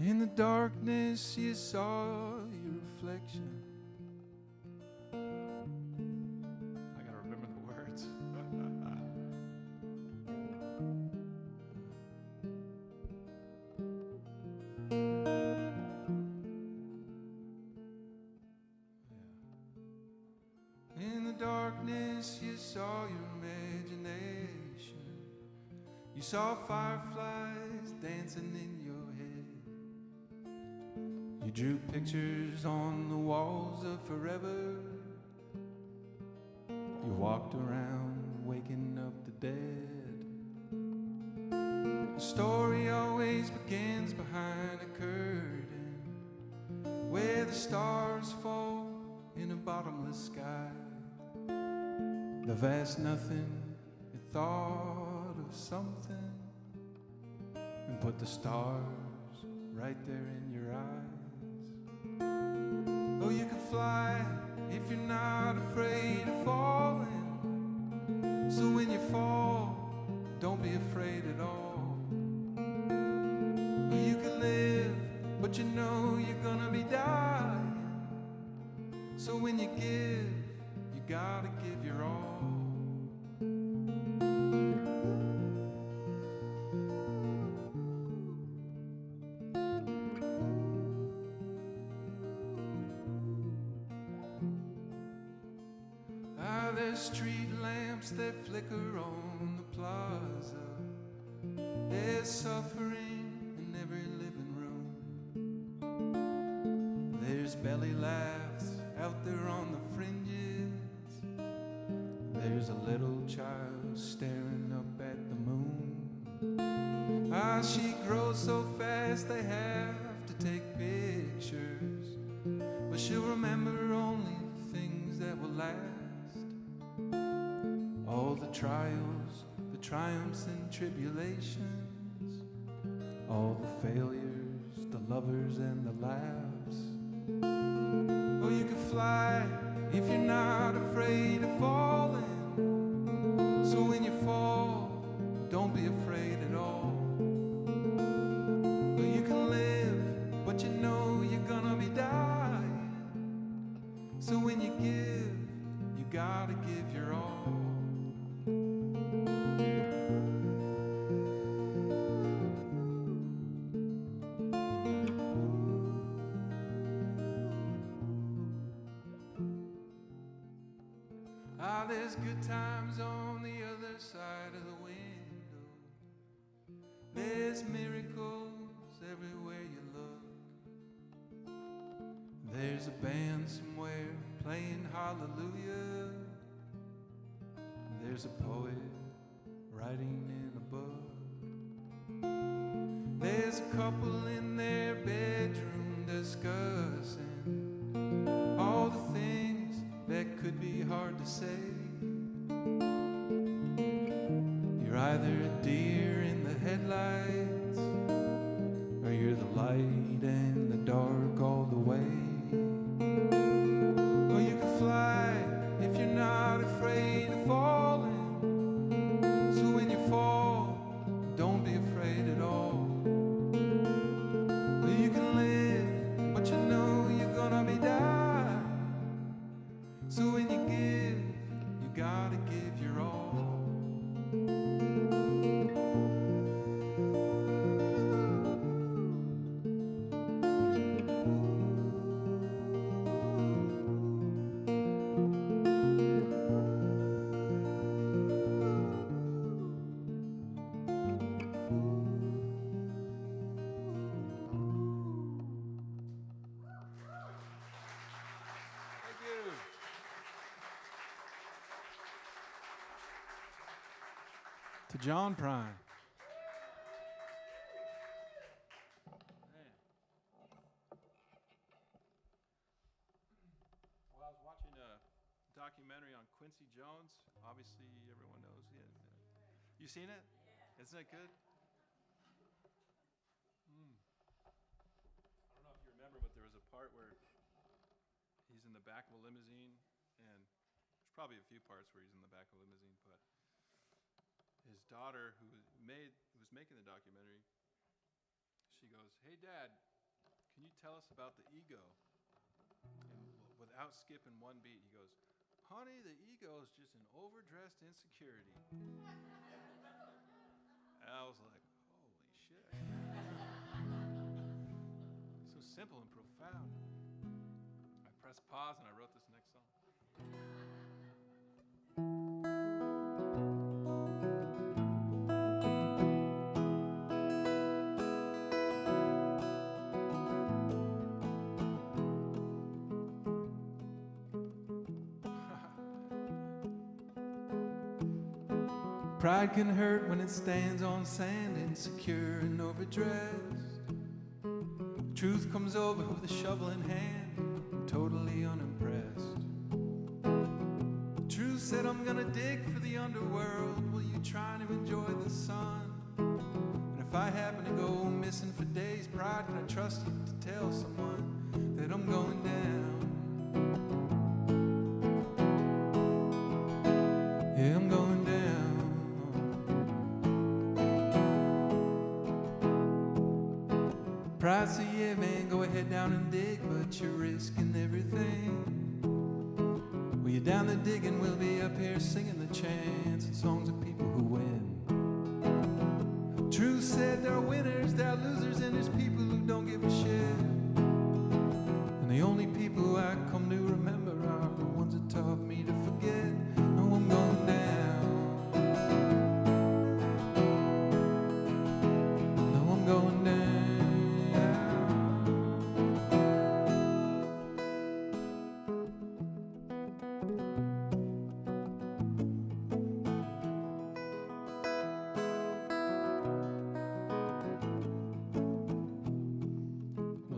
In the darkness you saw your reflection. I gotta remember the words. In the darkness you saw your imagination. You saw fireflies dancing in your head. You drew pictures on the walls of forever. You walked around waking up the dead. The story always begins behind a curtain. the stars fall in a bottomless sky. The vast nothing, it thought of something and put the stars right there in your eyes. Oh, you can fly if you're not afraid of falling. So when you fall, don't be afraid at all. Oh, you can live, but you know you're gonna be dying. So when you give, you gotta give your all. There's street lamps that flicker on the plaza. There's suffering in every living room. There's belly laughs out there on the fringes. There's a little child staring up at the moon. She grows so fast they have to take pictures, but she'll remember only the things that will last. All the trials, the triumphs and tribulations, all the failures, the lovers and the laughs. Oh, you can fly if you're not afraid of falling. So when you fall, don't be afraid at all. Oh, you can live, but you know you're gonna be dying. So when you give, you gotta give your all. There's good times on the other side of the window. There's miracles everywhere you look. There's a band somewhere playing hallelujah. There's a poet writing in a book. There's a couple in their bedroom discussing all the things that could be hard to say. You're either a deer in the headlights, or you're the light and the dark all the way. Or you can fly if you're not afraid of falling. So when you fall, don't be afraid at all. Or you can live, but you know you're gonna be dying. So when you give, you gotta give your all. To John Prine. Well, I was watching a documentary on Quincy Jones. Obviously, everyone knows it. You seen it? Isn't it good? I don't know if you remember, but there was a part where he's in the back of a limousine, and there's probably a few parts where he's in the back of a limousine, but his daughter, who was making the documentary, she goes, "Hey, Dad, can you tell us about the ego?" And without skipping one beat, he goes, "Honey, the ego is just an overdressed insecurity." And I was like, holy shit. So simple and profound. I pressed pause and I wrote this next song. Pride can hurt when it stands on sand, insecure and overdressed. Truth comes over with a shovel in hand. totally unimpressed. Truth said, I'm gonna dig for the underworld. Will you try to enjoy the sun? And if I happen to go missing for days, pride, can I trust you to tell someone that I'm going down? Yeah, I'm going down. Pride say, yeah man, go ahead down and dig, but you're risking everything. Well, you're down there digging, we'll be up here singing the chants and songs of people who win. Truth said there are winners, there are losers, and there's people who don't give a shit. And the only people I come to remember are the ones that taught me to forget. Oh, I'm going down. No, I'm going down.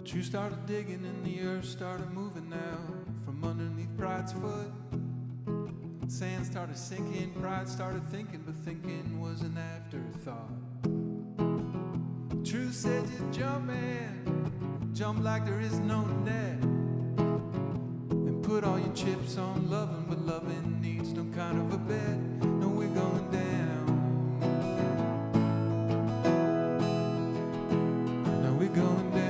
You started digging and the earth started moving now from underneath pride's foot. Sand started sinking, pride started thinking, but thinking was an afterthought. Truth said just jump, man, jump like there is no net, and put all your chips on loving, but loving needs no kind of a bet. No, we're going down. No, we're going down.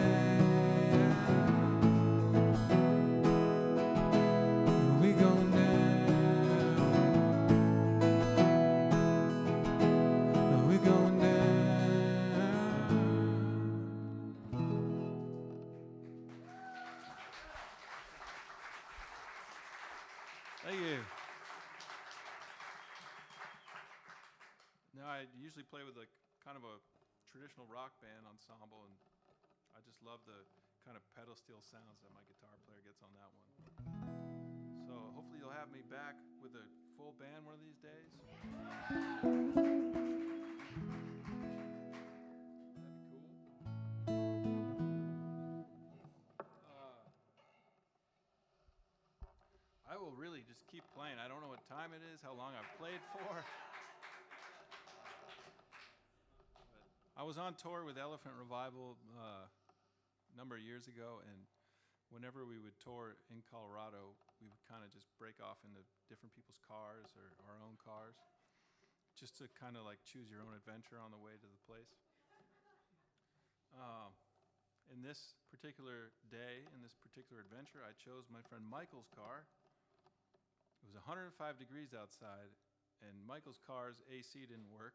Thank you. Now, I usually play with a kind of a traditional rock band ensemble, and I just love the kind of pedal steel sounds that my guitar player gets on that one. So hopefully you'll have me back with a full band one of these days. That'd be cool. I will really just keep playing. I don't know what time it is, how long I've played for. I was on tour with Elephant Revival a number of years ago, and whenever we would tour in Colorado, we would kind of just break off into different people's cars or our own cars, just to kind of like choose your own adventure on the way to the place. In this particular day, in this particular adventure, I chose my friend Michael's car. It was 105 degrees outside, and Michael's car's AC didn't work.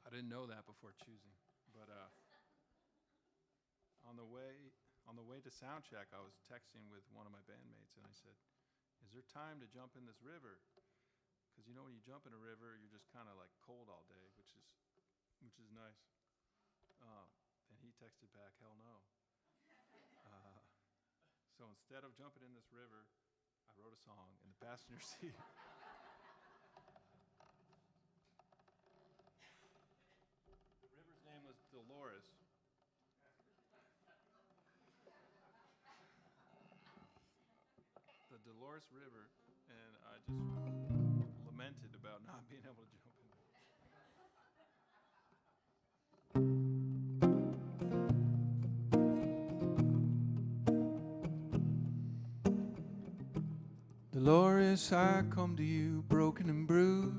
I didn't know that before choosing, but on the way to sound check, I was texting with one of my bandmates, and I said, "Is there time to jump in this river? Because you know when you jump in a river, you're just kind of like cold all day, which is nice." And he texted back, "Hell no." So instead of jumping in this river, I wrote a song in the passenger seat. The river's name was Dolores. The Dolores River, and I just lamented about not being able to jump in. Dolores, I come to you broken and bruised.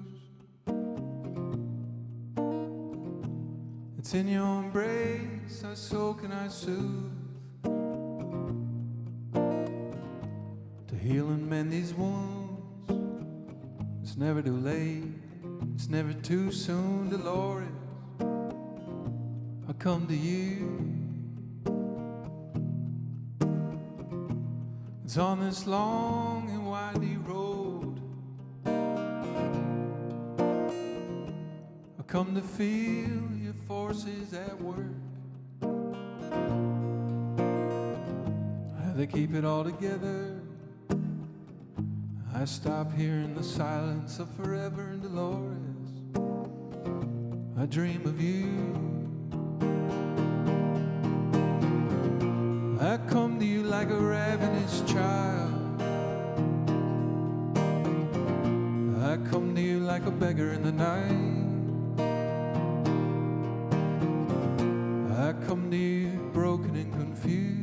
It's in your embrace I soak and I soothe, to heal and mend these wounds. It's never too late, it's never too soon. Dolores, I come to you. It's on this long and windy road I come to feel your forces at work. How they keep it all together. I stop here in the silence of forever, and Dolores, I dream of you. like a ravenous child. I come to you like a beggar in the night. I come to you broken and confused.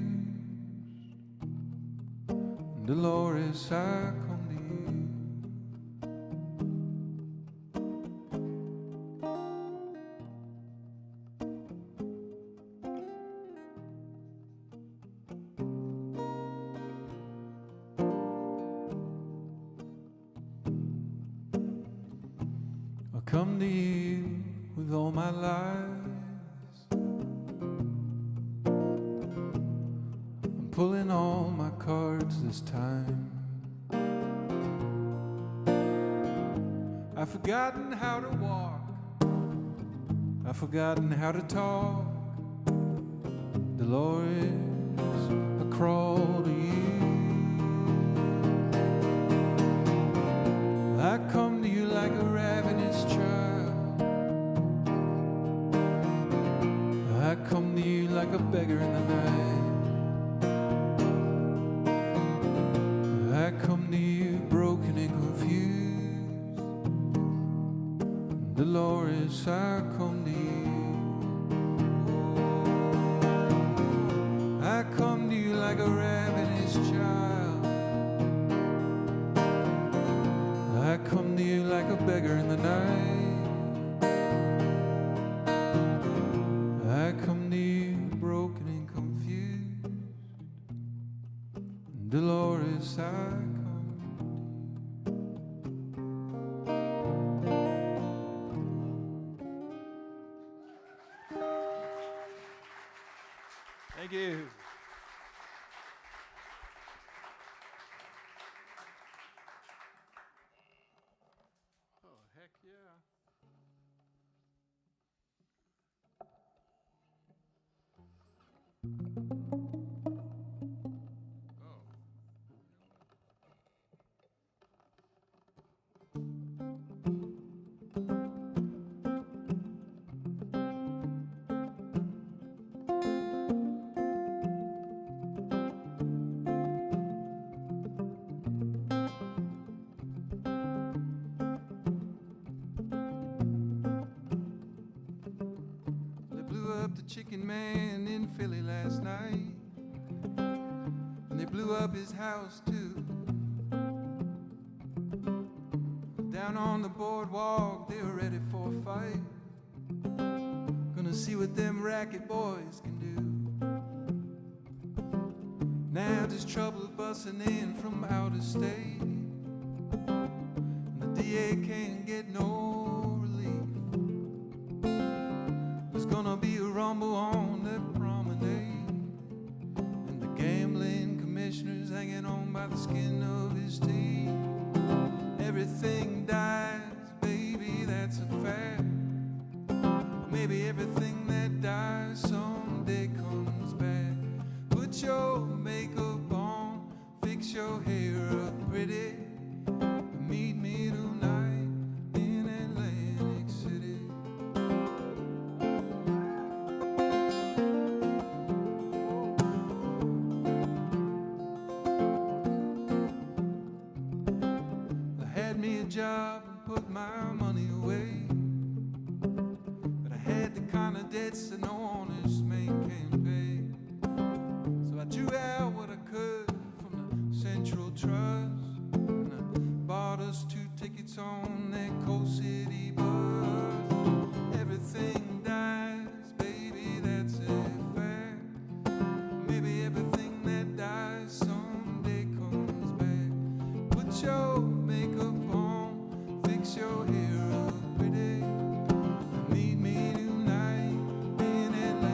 Dolores, I come to you. I come to you with all my lies. I'm pulling all my cards this time. I've forgotten how to walk. I've forgotten how to talk. Dolores, I crawl to you. I come to you like a ravenous child. I come to you like a beggar in the night. I come to you broken and confused. Dolores, I come to you. I come to you like a ravenous child. I come to you like a beggar in the night. I come to you broken and confused. Dolores, I come. Thank you. Oh, heck yeah. They blew up the Chicken Man in Philly last night, and they blew up his house too. Down on the boardwalk, they were ready for a fight. Gonna see what them racket boys can do. Now there's trouble busting in from out of state, and the DA can't get no relief. There's gonna be a rumble on the promenade, and the gambling commissioner's hanging on by the skin of his teeth. Everything dies, baby, that's a fact. Or maybe everything that dies someday comes back. Put your makeup on, fix your hair up pretty, and meet me tonight in Atlantic City. I had me a job and put my money away, but I had the kind of debts that no honest man can pay. So I drew out what I could from the Central Trust, and I bought us 2 tickets on that Coal City bus. Everything dies, baby, that's a fact. Maybe everything that dies someday comes back. Put your makeup on, fix your hair up pretty, and meet me tonight in Atlanta.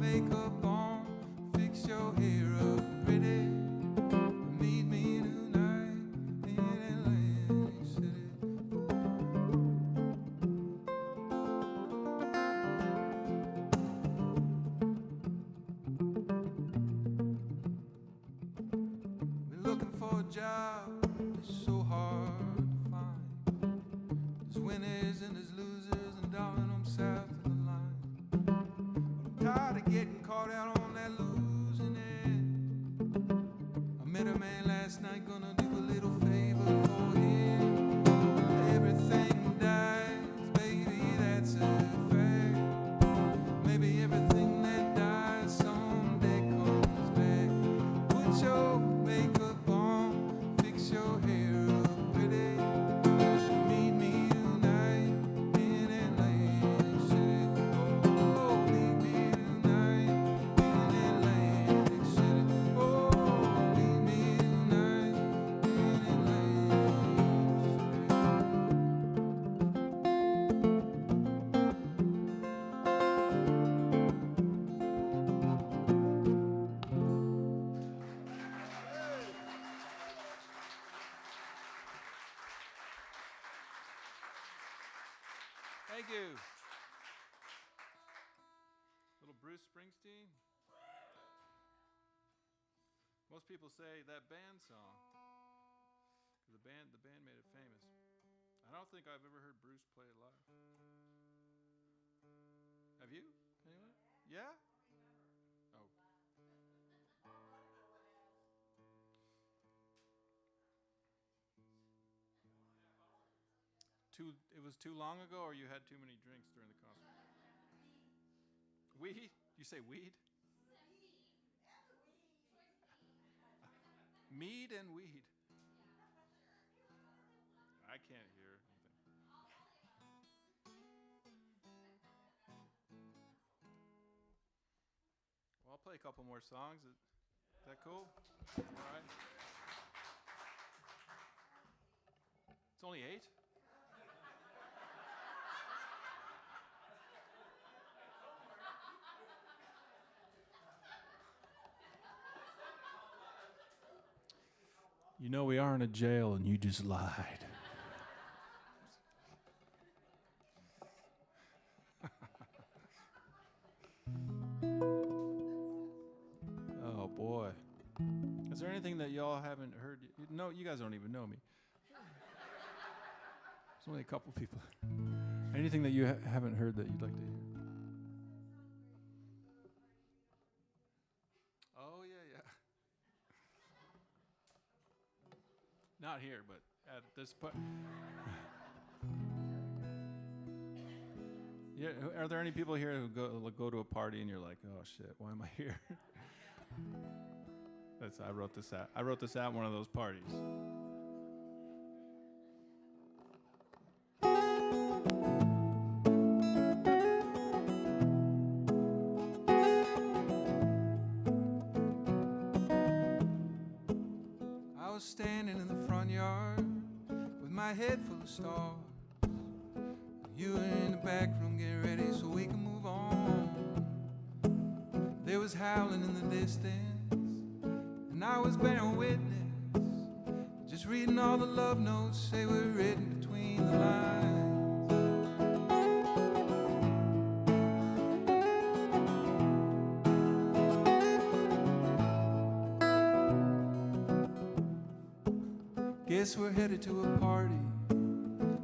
makeup on, fix your hair up pretty. Meet me tonight in Atlantic City. Been looking for a job, it's so hard to find. There's winners and there's losers, and darling, I'm south of the line. I'm tired of getting caught out on that losing end. I met a man last night, gonna do a little favor for him. Everything dies, baby, that's a fact. Maybe everything that dies someday comes back. Put your makeup on, fix your hair up pretty. Meet me tonight in Atlantic City. Oh, meet me tonight in Atlantic City. Oh, meet me tonight in Atlantic Thank you. Little Bruce Springsteen. Most people say that band song. 'Cause the band made it famous. I don't think I've ever heard Bruce play it live. Have you? Anyone? Yeah? Oh. It was too long ago, or you had too many drinks during the concert? Weed? You say weed? Mead and weed. I can't hear anything. Well, I'll play a couple more songs. Is that cool? All right. It's only 8? You know we are in a jail and you just lied. Oh boy. Is there anything that y'all haven't heard? No, you guys don't even know me. There's only a couple people. Anything that you haven't heard that you'd like to hear? Oh yeah, yeah. Not here, but at this point. Yeah, are there any people here who go to a party and you're like, oh shit, why am I here? I wrote this out. I wrote this at one of those parties. I was standing in the front yard with my head full of stars. You were in the back room getting ready so we can move on. There was howling in the distance, and I was bearing witness, just reading all the love notes they were written between the lines. Guess we're headed to a party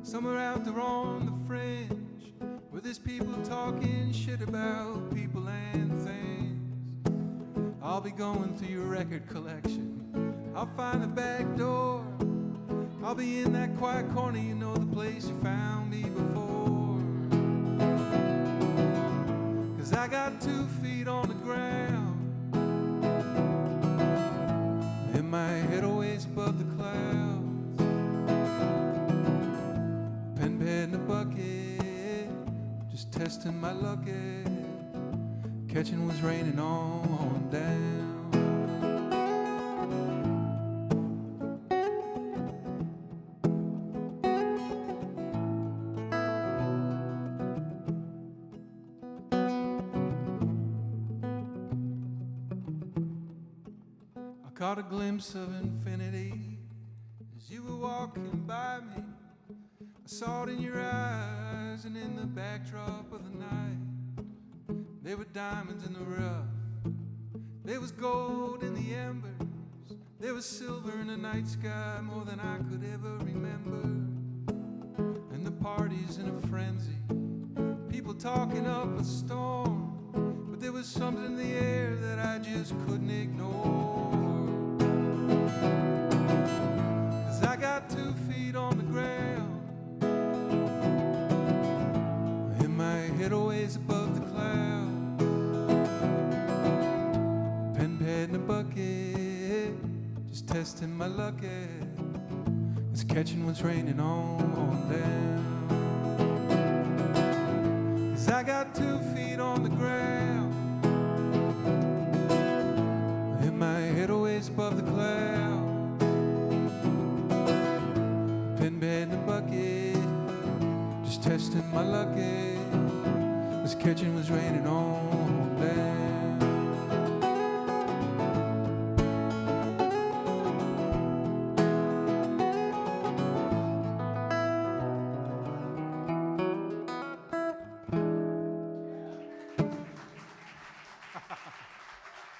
somewhere out there on the fringe, where there's people talking shit about people and things. I'll be going through your record collection, I'll find the back door, I'll be in that quiet corner, you know, the place you found me before. 'Cause I got 2 feet on the ground, and my head always above the clouds. Pen pad in a bucket, just testing my luck at catching what's raining on down. caught a glimpse of infinity as you were walking by me. I saw it in your eyes and in the backdrop of the night. There were diamonds in the rough, there was gold in the embers, there was silver in the night sky, more than I could ever remember. And the party's in a frenzy, people talking up a storm, but there was something in the air that I just couldn't ignore. 'Cause I got 2 feet on the ground, and my head always above the clouds. Pen, pad, and a bucket, just testing my luck at it's catching what's raining on down. 'Cause I got 2 feet on the ground, and my head always above the clouds. Pen, pad, and a bucket, just testing my luck at it's catching what's raining on down.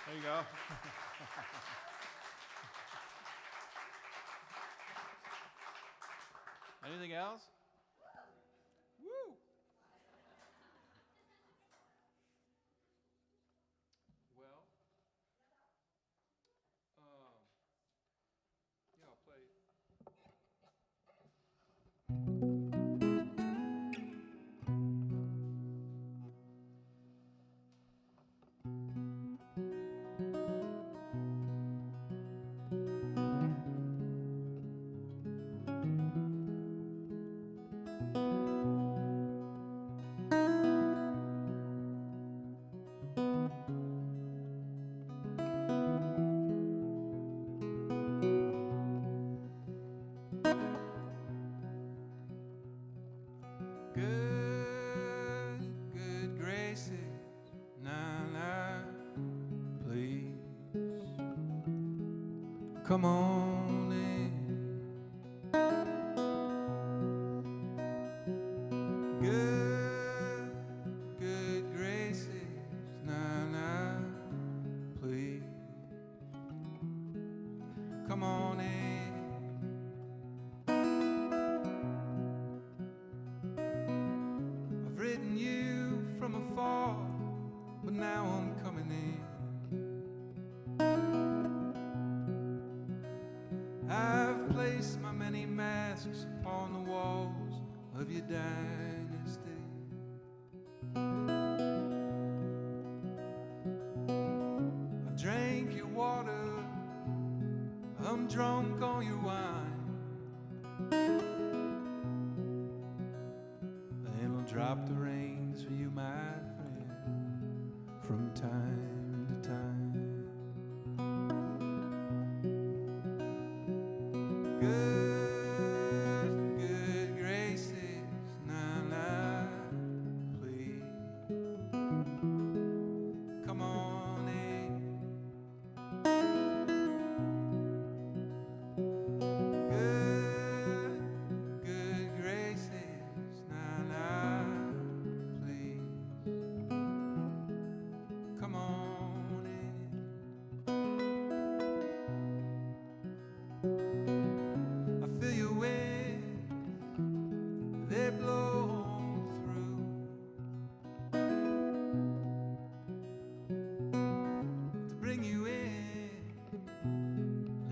There you go. Anything else? Woo! Well, yeah, I'll play. Good graces, nah, please come on in. Good graces, nah, please come on in. I've written you from afar, but now I'm coming in. I've placed my many masks upon the walls of your dynasty. I've drank your water, I'm drunk on your wine, and I'll drop the reins for you, my friend, from time to time. Good graces, nah, please come on in. Good graces, nah, please come on in. I feel your winds, they blow through. To bring you in,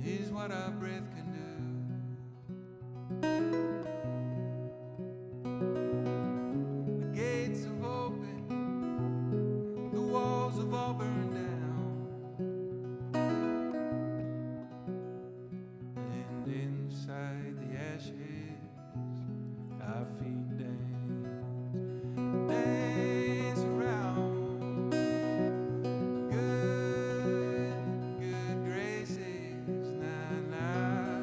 here's what our breath can do. The gates have opened, the walls have all burned down, and inside the ashes our feet dance around. Good graces, nah,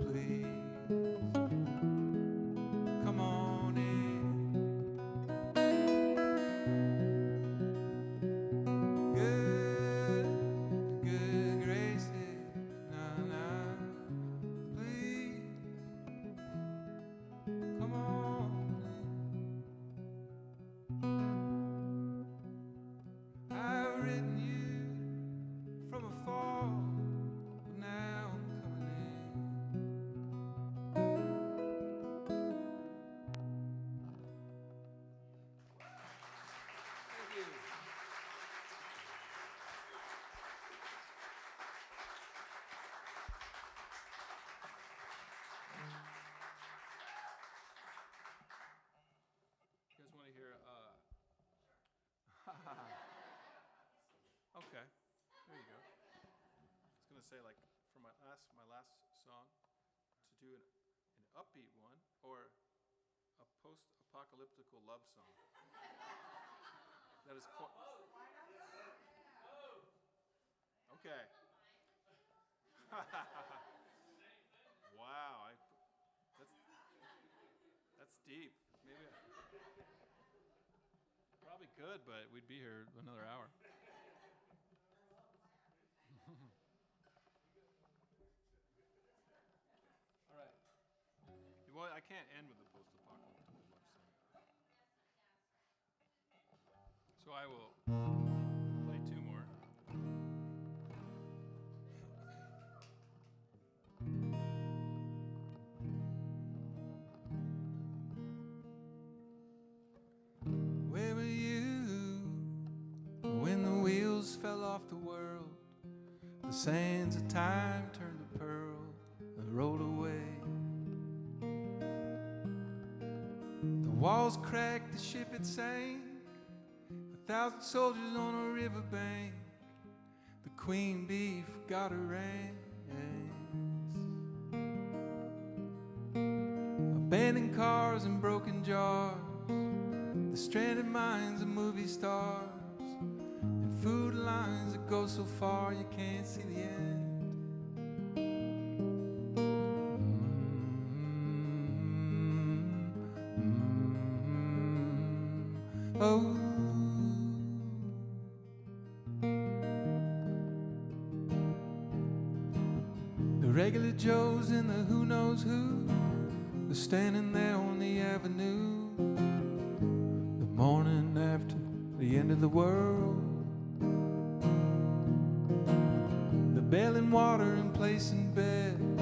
please come on in. There you go. I was gonna say, like, for my last song, to do an upbeat one or a post-apocalyptical love song. That is okay. Wow, that's deep. Maybe probably could, but we'd be here another hour. All right. Well, I can't end with the post-apocalyptic love song. So I will play two more. Where were you when the wheels fell off the world? The sands of time turned to pearl and rolled away. The walls cracked, the ship it sank. 1,000 soldiers on a riverbank. The queen bee forgot her ranks. Abandoned cars and broken jars. The stranded minds of movie stars. And food lines that go so far you can't see the end. Oh, the regular Joes and the who knows who are standing there on the avenue the morning after the end of the world. They're bailing water and placing beds.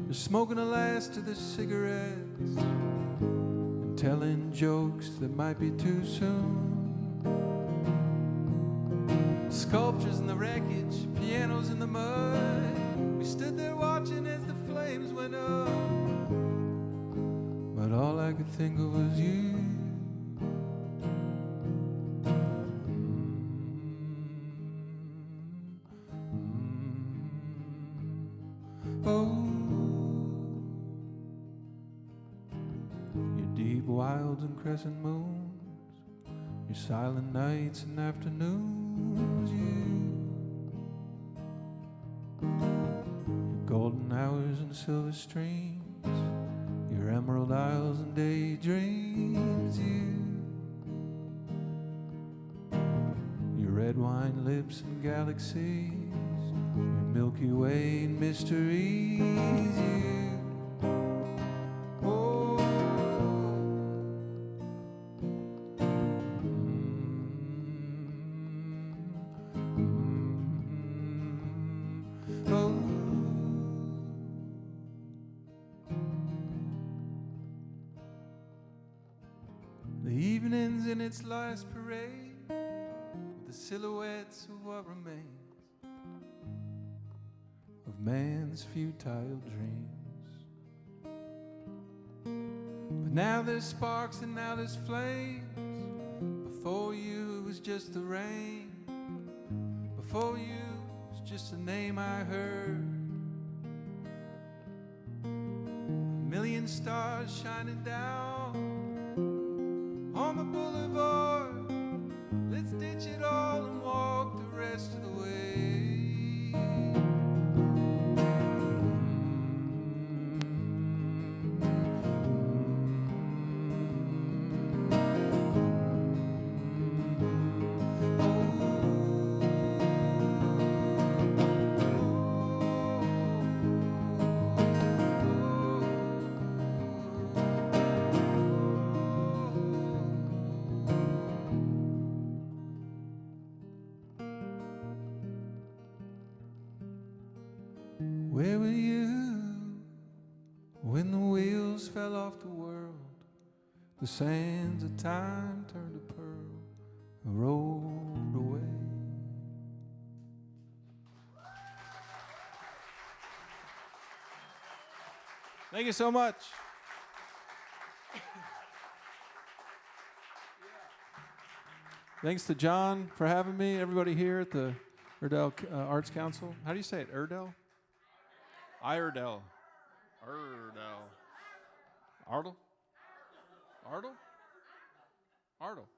They're smoking the last of their cigarettes and telling jokes that might be too soon. Sculptures in the wreckage, pianos in the mud. We stood there watching as the flames went up, but all I could think of was you. Oh, your deep wilds and crescent moons, your silent nights and afternoons, your golden hours and silver streams, your emerald isles and daydreams, your red wine lips and galaxies, your Milky Way and mysteries, oh, oh. The evening's in its last parade, with the silhouettes of what remains of man's futile dreams. But now there's sparks and now there's flames. Before you it was just the rain. Before you it was just a name I heard. A million stars shining down on the boulevard. Let's ditch it all and walk the rest of the way. Where were you when the wheels fell off the world? The sands of time turned to pearl and rolled away. Thank you so much. Thanks to John for having me, everybody here at the Iredell Arts Council. How do you say it? Iredell? Iredell. Iredell. Ardell? Ardell? Ardell.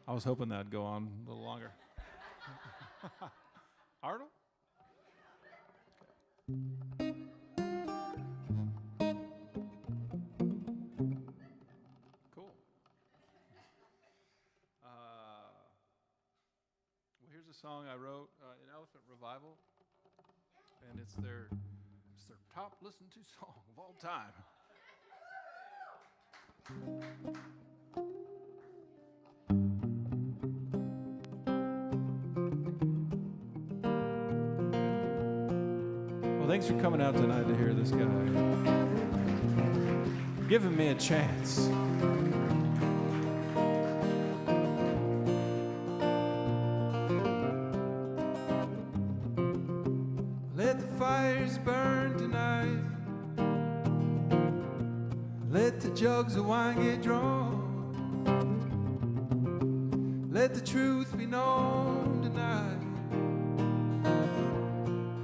I was hoping that'd go on a little longer. Ardell? Cool. Well, here's a song I wrote in Elephant Revival, and it's their top listened to song of all time. Well, thanks for coming out tonight to hear this guy. Giving me a chance. Let the fires burn tonight. Let the jugs of wine get drawn. Let the truth be known tonight.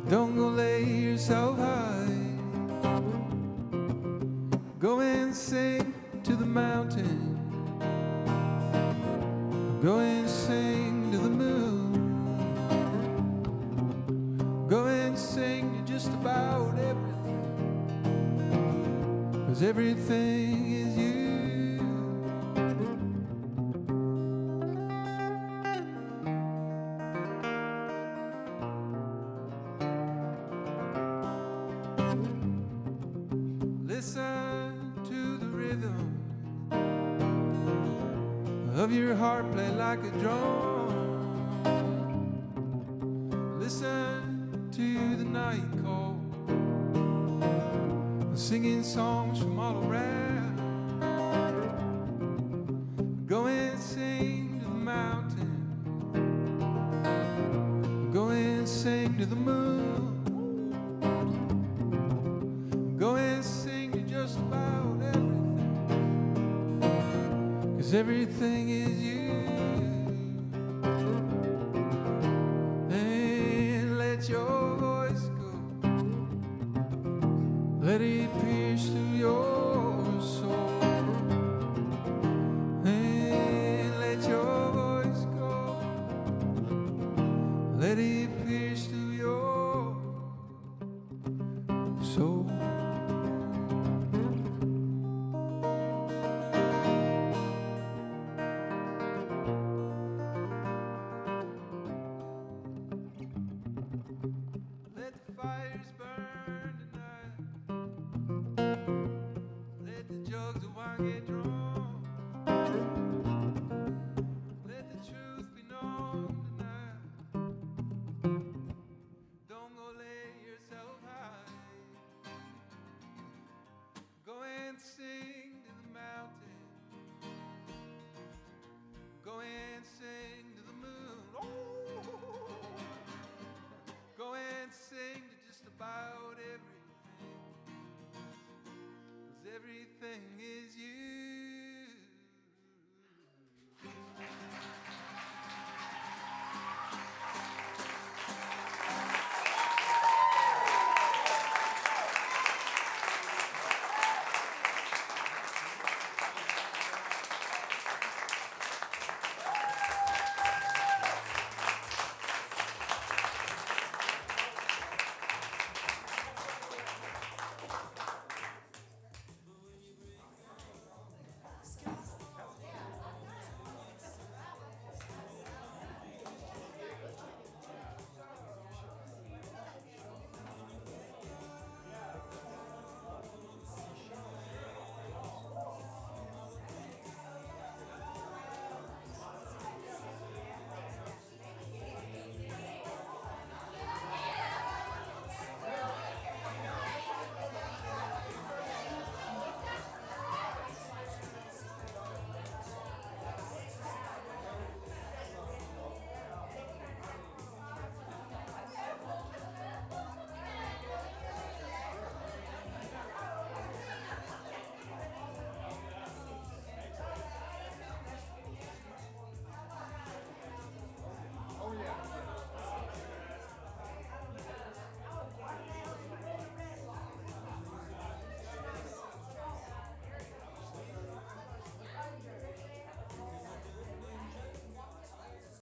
Don't go lay yourself high. Go and sing to the mountain. Go and sing to the moon. Go and sing to just about everything. 'Cause everything is you. Listen to the rhythm of your heart play like a drum. Listen to the night call, singing songs from all around. Go and sing to the mountain. Go and sing to the moon. Go and sing to just about everything. 'Cause everything is you. And let your voice go. Let it pierce through your soul. And let your voice go. Let it